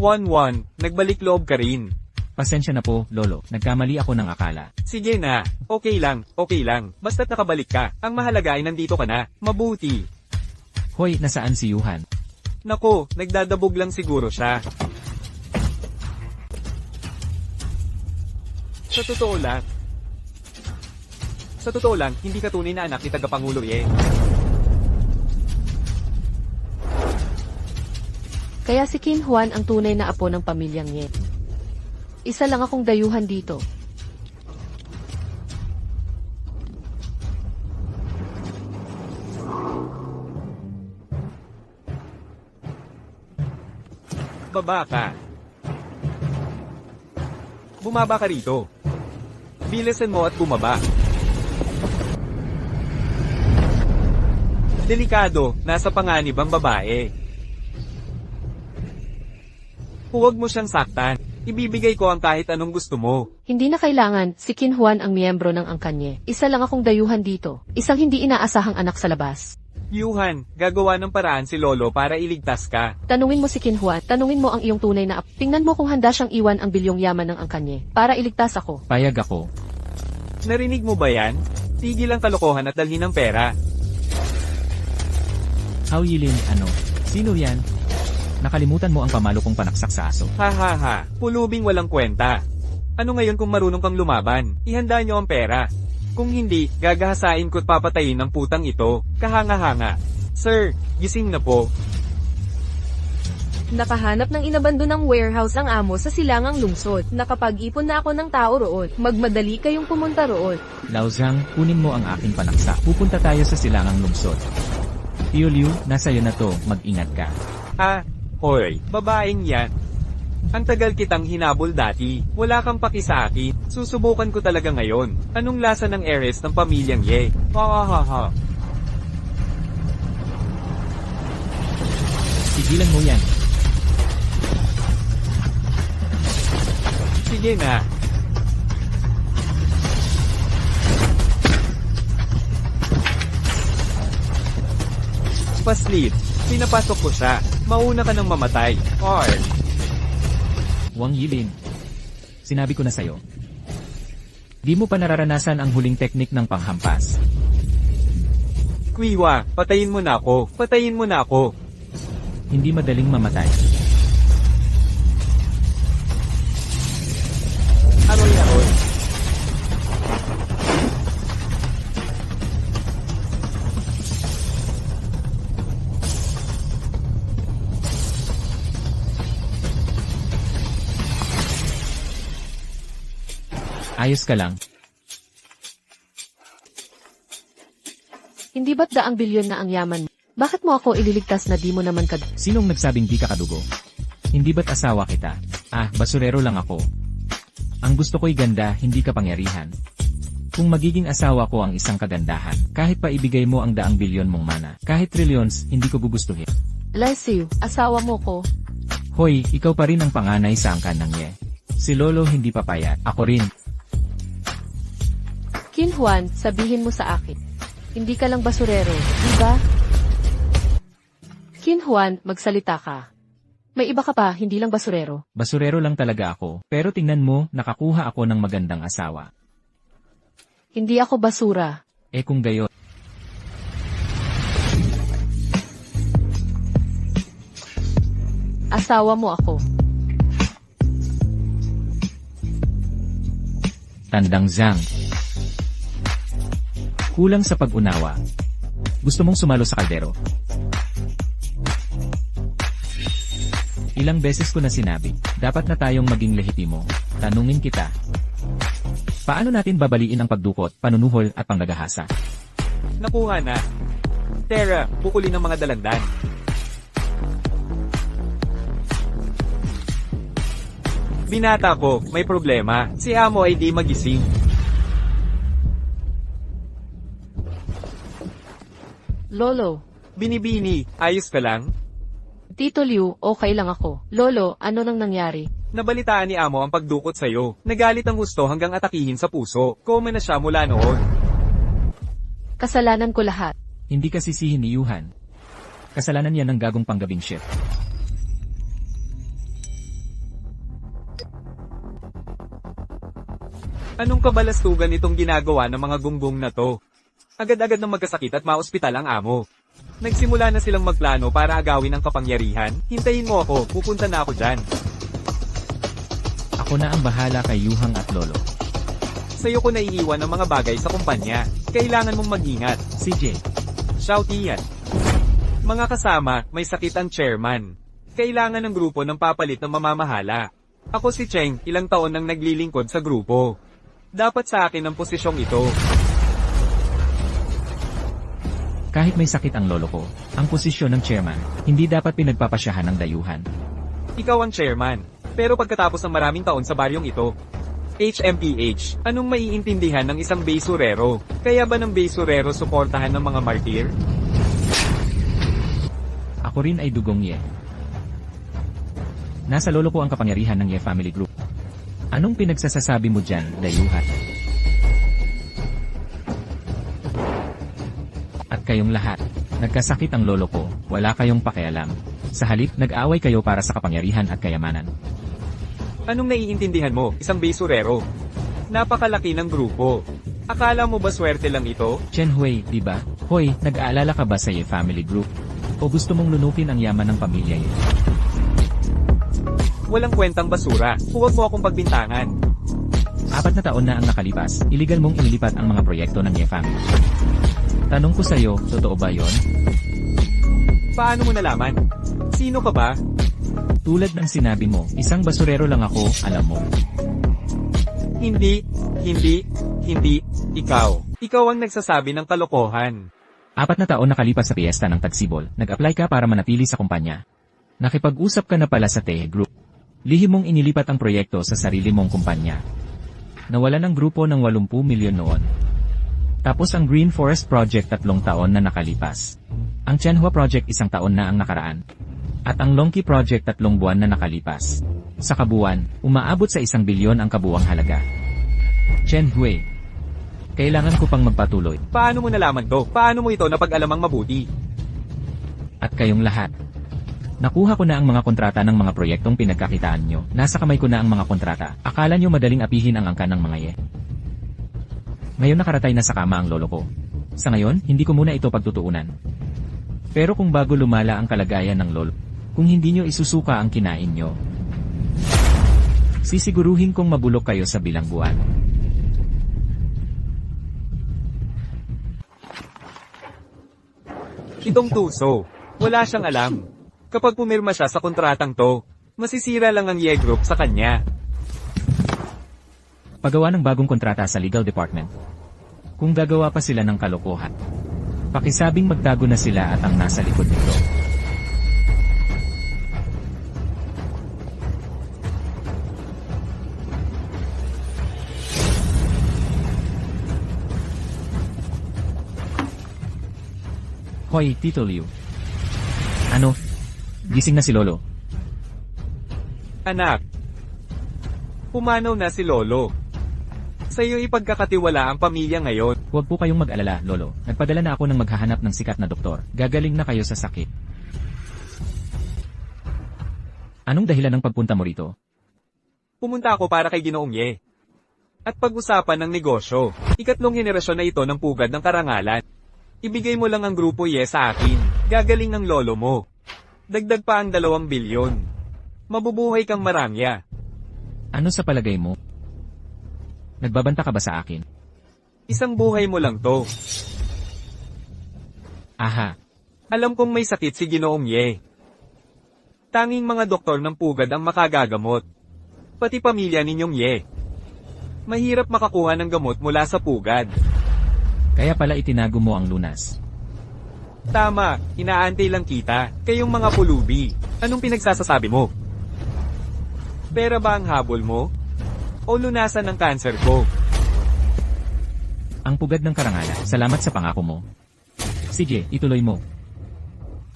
One, nagbalik loob ka rin. Pasensya na po, Lolo. Nagkamali ako ng akala. Sige na, okay lang. Basta't nakabalik ka. Ang mahalaga ay nandito ka na. Mabuti. Hoy, nasaan si Yuhan? Nako, nagdadabog lang siguro siya. Sa totoo lang, hindi ka tunay na anak ni Tagapangulo Ye. Kaya si Qin Huan ang tunay na apo ng pamilyang Ye. Isa lang akong dayuhan dito. Baba ka. Bumaba ka rito. Bilisan mo at bumaba. Delikado, nasa panganib ang babae. Huwag mo siyang saktan. Ibibigay ko ang kahit anong gusto mo. Hindi na kailangan, si Qin Huan ang miyembro ng angkanye. Isa lang akong dayuhan dito. Isang hindi inaasahang anak sa labas. Yuhan, gagawa ng paraan si Lolo para iligtas ka. Tanungin mo si Qin Huan, tanungin mo ang iyong tunay na apo. Tingnan mo kung handa siyang iwan ang bilyong yaman ng angkanye para iligtas ako. Payag ako. Narinig mo ba yan? Tigil ang kalokohan at dalhin ng pera. Hao Yilin, ano? Sino yan? Nakalimutan mo ang pamalo kong panaksak sa aso. Ha, pulubing walang kwenta. Ano ngayon kung marunong kang lumaban? Ihanda nyo ang pera. Kung hindi, gagahasain ko't papatayin ang putang ito. Kahanga-hanga. Sir, gising na po. Nakahanap ng inabandonang warehouse ang amo sa silangang lungsod. Nakapag-ipon na ako ng tao roon. Magmadali kayong pumunta roon. Lao Zhang, kunin mo ang aking panaksak. Pupunta tayo sa silangang lungsod. Liu Liu, nasa iyo na to, mag-ingat ka. Hoy, babaeng yan. Ang tagal kitang hinabol dati. Wala kang paki sa akin. Susubukan ko talaga ngayon. Anong lasa ng heiress ng pamilyang Ye? Ha. Sigilan mo yan. Sige na. Paslit. Pinapasok ko siya. Mauna ka nang mamatay. Wang Yilin. Sinabi ko na sa'yo. Di mo pa nararanasan ang huling teknik ng panghampas. Kuiwa, patayin mo na ako. Hindi madaling mamatay. Aroy. Ayos ka lang. Hindi ba't daang bilyon na ang yaman mo? Bakit mo ako ililigtas na di mo naman Sinong nagsabing di ka kadugo? Hindi ba't asawa kita? Basurero lang ako. Ang gusto ko'y ganda, hindi kapangyarihan. Kung magiging asawa ko ang isang kagandahan, kahit pa ibigay mo ang 100 bilyon mong mana, kahit trillions, hindi ko gugustuhin. Lesiu, asawa mo ko. Hoy, ikaw pa rin ang panganay sa angkan ng Ye. Si Lolo hindi papayat. Ako rin. Qin Huan, sabihin mo sa akin. Hindi ka lang basurero, di ba? Qin Huan, magsalita ka. May iba ka pa, hindi lang basurero. Basurero lang talaga ako, pero tingnan mo, nakakuha ako ng magandang asawa. Hindi ako basura. Kung gayon. Asawa mo ako. Tandang Zhang. Kulang sa pag-unawa. Gusto mong sumalo sa kaldero. Ilang beses ko na sinabi, dapat na tayong maging lehitimo. Tanungin kita. Paano natin babaliin ang pagdukot, panunuhol at panggagahasa? Nakuha na. Tara, pukulin ng mga dalandan. Binata ko, may problema. Si amo ay di magising. Lolo. Binibini, ayos ka lang? Tito Liu, okay lang ako. Lolo, ano nang nangyari? Nabalitaan ni Amo ang pagdukot sa'yo. Nagalit ang gusto hanggang atakihin sa puso. Koma na siya mula noon. Kasalanan ko lahat. Hindi ka sisihin ni Yuhan. Kasalanan yan ng gagong panggabing shift. Anong kabalastugan itong ginagawa ng mga gunggong na to? Agad-agad na magkasakit at maospital ang Amo. Nagsimula na silang magplano para agawin ang kapangyarihan. Hintayin mo ako, pupunta na ako dyan. Ako na ang bahala kay Yuhang at Lolo. Sa'yo ko naiiwan ang mga bagay sa kumpanya. Kailangan mong mag-ingat. CJ, Shouty yan. Mga kasama, may sakit ang chairman. Kailangan ng grupo ng papalit ng mamamahala. Ako si Cheng, ilang taon nang naglilingkod sa grupo. Dapat sa akin ang posisyong ito. kahit may sakit ang lolo ko, ang posisyon ng chairman, hindi dapat pinagpapasyahan ng dayuhan. Ikaw ang chairman. Pero pagkatapos ng maraming taon sa baryong ito, HMPH, anong maiintindihan ng isang basurero? Kaya ba ng basurero suportahan ng mga martir? Ako rin ay dugong Ye. Nasa lolo ko ang kapangyarihan ng Ye Family Group. Anong pinagsasasabi mo dyan, dayuhan? At kayong lahat, nagkasakit ang lolo ko, wala kayong pakialam. Sa halip, nag-away kayo para sa kapangyarihan at kayamanan. Anong naiintindihan mo, isang basurero? Napakalaki ng grupo. Akala mo ba swerte lang ito? Chen Hui, di ba? Hoy, nag-aalala ka ba sa Ye Family Group? O gusto mong lunukin ang yaman ng pamilya Ye? Walang kwentang basura. Huwag mo akong pagbintangan. 4 na taon na ang nakalipas, iligal mong inilipat ang mga proyekto ng Ye Family. Tanong ko sa'yo, totoo ba yon? Paano mo nalaman? Sino ka ba? Tulad ng sinabi mo, isang basurero lang ako, alam mo. Hindi, ikaw. Ikaw ang nagsasabi ng kalokohan. 4 na taon nakalipas sa piyesta ng Tagsibol, nag-apply ka para manatili sa kumpanya. Nakipag-usap ka na pala sa Tehe Group. Lihim mong inilipat ang proyekto sa sarili mong kumpanya. Nawala ng grupo ng 80 milyon noon. Tapos ang Green Forest Project 3 taon na nakalipas. Ang Tianhua Project 1 taon na ang nakaraan. At ang Longqi Project 3 buwan na nakalipas. Sa kabuuan, umaabot sa 1 bilyon ang kabuwang halaga. Chen Hui, kailangan ko pang magpatuloy. Paano mo nalaman to? Paano mo ito napag-alamang mabuti? At kayong lahat. Nakuha ko na ang mga kontrata ng mga proyektong pinagkakitaan nyo. Nasa kamay ko na ang mga kontrata. Akala nyo madaling apihin ang angkan ng mga Ye. Ngayon nakaratay na sa kama ang lolo ko. Sa ngayon, hindi ko muna ito pagtutuunan. Pero kung bago lumala ang kalagayan ng lolo, kung hindi nyo isusuka ang kinain nyo, sisiguruhin kong mabulok kayo sa bilang buwan. Itong tuso. Wala siyang alam. Kapag pumirma siya sa kontratang to, masisira lang ang Ye Group sa kanya. Pagawa ng bagong kontrata sa legal department. Kung gagawa pa sila ng kalokohan, pakisabing magtago na sila at ang nasa likod nito. Hoy, Tito Liu. Ano? Gising na si Lolo. Anak, pumanaw na si Lolo. Sa iyo ipagkakatiwala ang pamilya ngayon. Huwag po kayong mag-alala, Lolo. Nagpadala na ako ng maghahanap ng sikat na doktor. Gagaling na kayo sa sakit. Anong dahilan ng pagpunta mo rito? Pumunta ako para kay Ginoong Ye. At pag-usapan ng negosyo. 3 henerasyon na ito ng pugad ng karangalan. Ibigay mo lang ang grupo Ye sa akin. Gagaling ng lolo mo. Dagdag pa ang 2 bilyon. Mabubuhay kang marangya. Ano sa palagay mo? Nagbabanta ka ba sa akin? Isang buhay mo lang to. Aha. Alam kong may sakit si Ginoong Ye. Tanging mga doktor ng pugad ang makagagamot. Pati pamilya ninyong Ye. Mahirap makakuha ng gamot mula sa pugad. Kaya pala itinago mo ang lunas. Tama, inaantay lang kita. Kayong mga pulubi. Anong pinagsasasabi mo? Pera ba ang habol mo? O lunasan ng cancer ko? Ang pugad ng karangalan, salamat sa pangako mo. Sige, ituloy mo.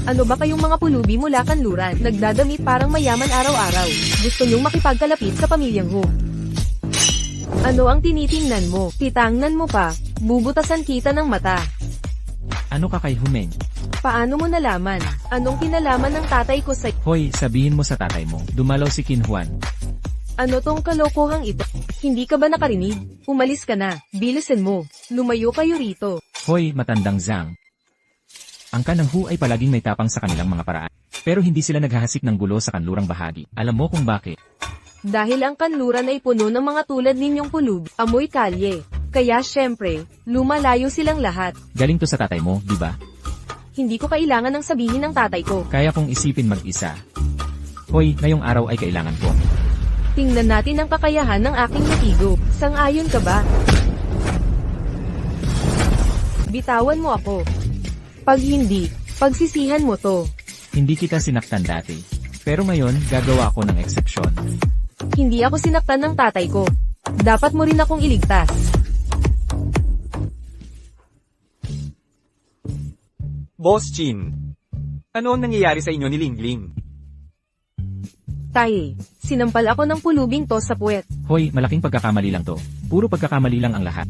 Ano ba kayong mga pulubi mula kanluran? Nagdadamit parang mayaman araw-araw. Gusto nyong makipagkalapit sa pamilyang Hu. Ano ang tinitingnan mo? Titangnan mo pa. Bubutasan kita ng mata. Ano ka kay Humeng? Paano mo nalaman? Anong kinalaman ng tatay ko sa... Hoy, sabihin mo sa tatay mo, dumalaw si Kinhuan. Ano tong kalokohang ito? Hindi ka ba nakarinig? Umalis ka na. Bilisan mo. Lumayo kayo rito. Hoy, matandang Zhang. Ang kanang Hu ay palaging may tapang sa kanilang mga paraan. Pero hindi sila naghahasik ng gulo sa kanlurang bahagi. Alam mo kung bakit? Dahil ang kanluran ay puno ng mga tulad ninyong pulub, amoy kalye. Kaya syempre, lumalayo silang lahat. Galing to sa tatay mo, di ba? Hindi ko kailangan ng sabihin ng tatay ko. Kaya kong isipin mag-isa. Hoy, ngayong araw ay kailangan ko. Tingnan natin ang kakayahan ng aking natigo. Sang-ayon ka ba? Bitawan mo ako. Pag hindi, pagsisihan mo to. Hindi kita sinaktan dati. Pero ngayon, gagawa ko ng eksepsyon. Hindi ako sinaktan ng tatay ko. Dapat mo rin akong iligtas. Boss Chin. Ano ang nangyayari sa inyo ni Lingling? Tay, sinampal ako ng pulubing to sa puwet. Hoy, malaking pagkakamali lang to. Puro pagkakamali lang ang lahat.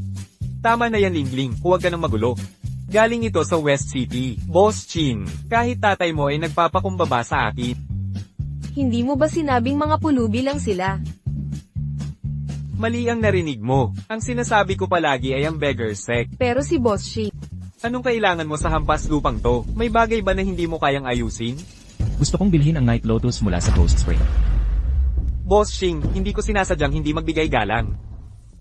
Tama na yan Lingling, huwag ka nang magulo. Galing ito sa West City. Boss Chin, kahit tatay mo ay nagpapakumbaba sa akin. Hindi mo ba sinabing mga pulubi lang sila? Mali ang narinig mo. Ang sinasabi ko palagi ay ang beggar sect. Pero si Boss Shi, Anong kailangan mo sa hampas lupang to? May bagay ba na hindi mo kayang ayusin? Gusto kong bilhin ang Night Lotus mula sa Ghost Spring. Boss Shing, hindi ko sinasadyang hindi magbigay galang.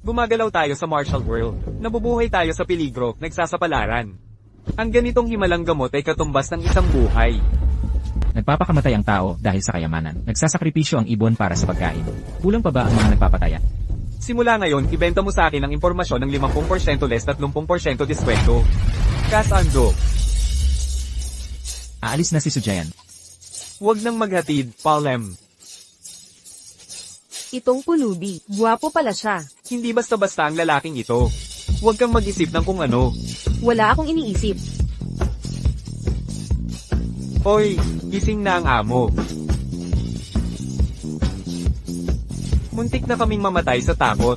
Gumagalaw tayo sa martial world. Nabubuhay tayo sa peligro, nagsasapalaran. Ang ganitong himalang gamot ay katumbas ng isang buhay. Nagpapakamatay ang tao dahil sa kayamanan. Nagsasakripisyo ang ibon para sa pagkain. Kulang pa ba ang mga nagpapataya? Simula ngayon, ibenta mo sa akin ang impormasyon ng 50% less 30% diskwento. Kasando. Aalis na si Sujayan. Huwag nang maghatid, Palem. itong pulubi, guwapo pala siya. Hindi basta-basta ang lalaking ito. Huwag kang mag-isip ng kung ano. Wala akong iniisip. Hoy, gising na ang amo. Muntik na kaming mamatay sa takot.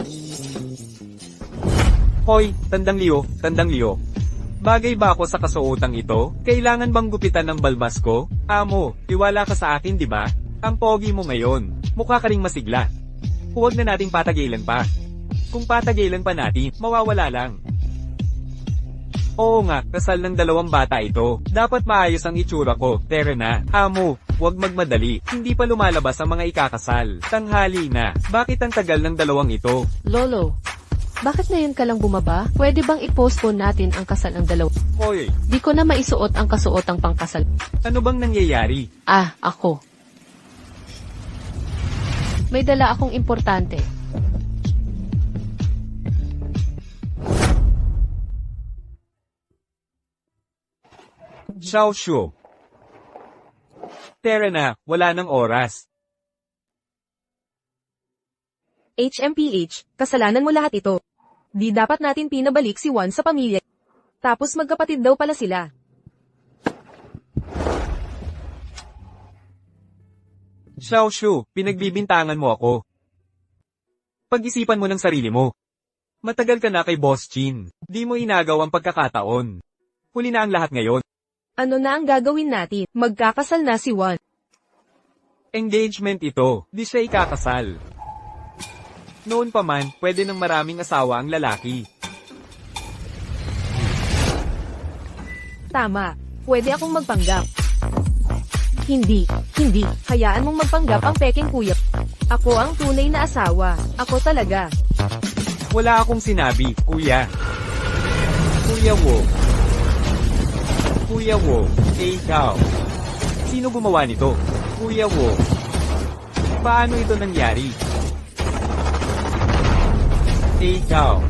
Hoy, Tandang Liyo. Bagay ba ako sa kasuotang ito? Kailangan bang gupitan ng balbas ko? Amo, tiwala ka sa akin, di ba? Ang pogi mo ngayon. Mukha ka ring masigla. Huwag na nating patagilan pa. Kung patagilan pa natin, mawawala lang. Oo nga, kasal ng 2 bata ito. Dapat maayos ang itsura ko. Tara na. Amo, huwag magmadali. Hindi pa lumalabas ang mga ikakasal. Tanghali na. Bakit ang tagal ng 2 ito? Lolo, bakit ngayon ka lang bumaba? Pwede bang i-postpone natin ang kasal ng 2? Hoy, Di ko na maisuot ang kasuotang pangkasal. ano bang nangyayari? Ako. May dala akong importante. Xiao Shu. Tara na, wala nang oras. HMPH, kasalanan mo lahat ito. Di dapat natin pinabalik si Juan sa pamilya. Tapos magkapatid daw pala sila. Xiao Shu, pinagbibintangan mo ako. Pag-isipan mo ng sarili mo. Matagal ka na kay Boss Chin. Di mo inagaw ang pagkakataon. Huli na ang lahat ngayon. Ano na ang gagawin natin? Magkakasal na si Juan. Engagement ito, di siya ikakasal. Noon pa man, pwede ng maraming asawa ang lalaki. Tama. Pwede akong magpanggap. Hindi. Hayaan mong magpanggap ang peking kuya. Ako ang tunay na asawa. Ako talaga. Wala akong sinabi, kuya. Kuya Wo. Kuya Wo, ikaw. Sino gumawa nito? Kuya Wo. Paano ito nangyari? Ikaw.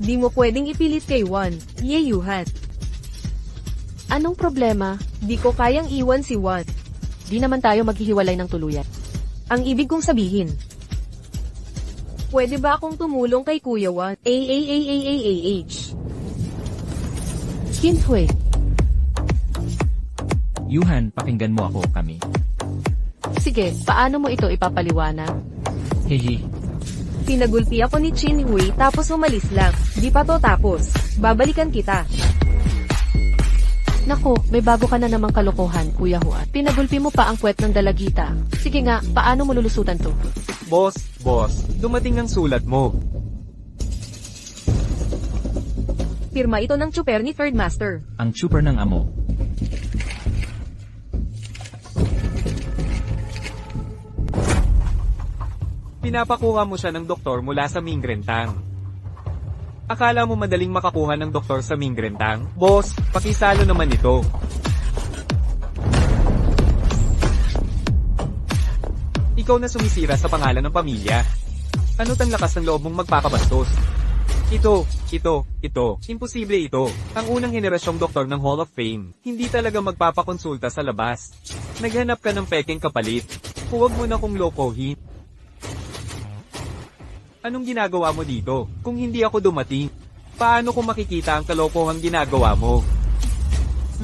Di mo pwedeng ipilit kay Juan. Yeyuhan. Anong problema? Di ko kayang iwan si Juan. di naman tayo maghihiwalay ng tuluyan. Ang ibig kong sabihin. Pwede ba akong tumulong kay Kuya Wan? Kinhui, Yuhan, pakinggan mo ako, kami. sige, paano mo ito ipapaliwanag? Hehe. Pinagulpi ako ni Chin Hui tapos umalis lang. Di pa to tapos. Babalikan kita. Nako, may bago ka na namang kalokohan, Kuya Juan. Pinagulpi mo pa ang puwet ng dalagita. Sige nga, paano mo lulusutan to? Boss, dumating ang sulat mo. Pirma ito ng chuper ni Third Master. Ang super ng amo. Pinapakuha mo siya ng doktor mula sa Mingrentang. Akala mo madaling makakuha ng doktor sa Mingrentang? Boss, pakisalo naman ito. Ikaw na sumisira sa pangalan ng pamilya. Ano tang lakas ng loob mong magpapabastos? Ito. Imposible ito. Ang unang henerasyong doktor ng Hall of Fame. Hindi talaga magpapakonsulta sa labas. Naghanap ka ng peking kapalit. Huwag mo na kong lokohin. Anong ginagawa mo dito? Kung hindi ako dumating, paano ko makikita ang kalokohang ginagawa mo?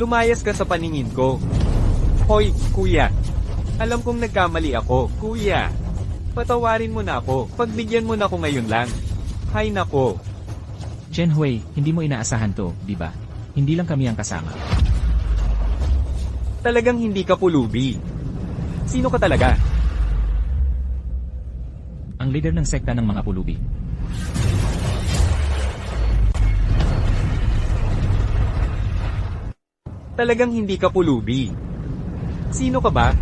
Lumayas ka sa paningin ko. Hoy, kuya. Alam kong nagkamali ako, kuya. Patawarin mo na ako. Pagbigyan mo na ako ngayon lang. Hay nako. Chen Hui, hindi mo inaasahan to, di ba? Hindi lang kami ang kasama. Talagang hindi ka pulubi. Sino ka talaga? Ang leader ng sekta ng mga pulubi. Talagang hindi ka pulubi. Sino ka ba?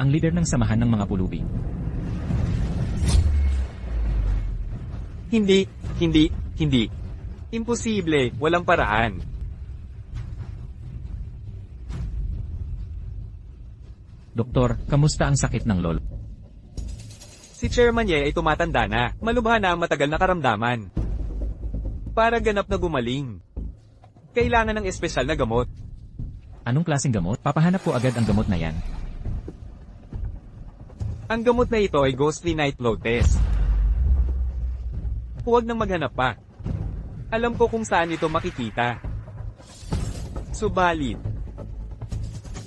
Ang leader ng samahan ng mga pulubi. Hindi. Imposible, walang paraan. Doktor, kamusta ang sakit ng lolo? Si Chairman Ye ay tumatanda na, malubha na ang matagal na karamdaman. Para ganap na gumaling. Kailangan ng espesyal na gamot. Anong klaseng gamot? Papahanap ko agad ang gamot na yan. Ang gamot na ito ay Ghostly Night Lotus. Huwag nang maghanap pa. Alam ko kung saan ito makikita. Subalit,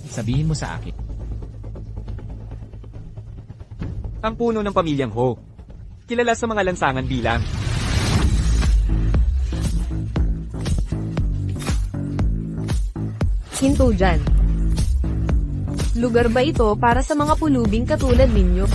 Sabihin mo sa akin. ang puno ng pamilyang Ho. Kilala sa mga lansangan bilang Hinto dyan. Lugar ba ito para sa mga pulubing katulad ninyo?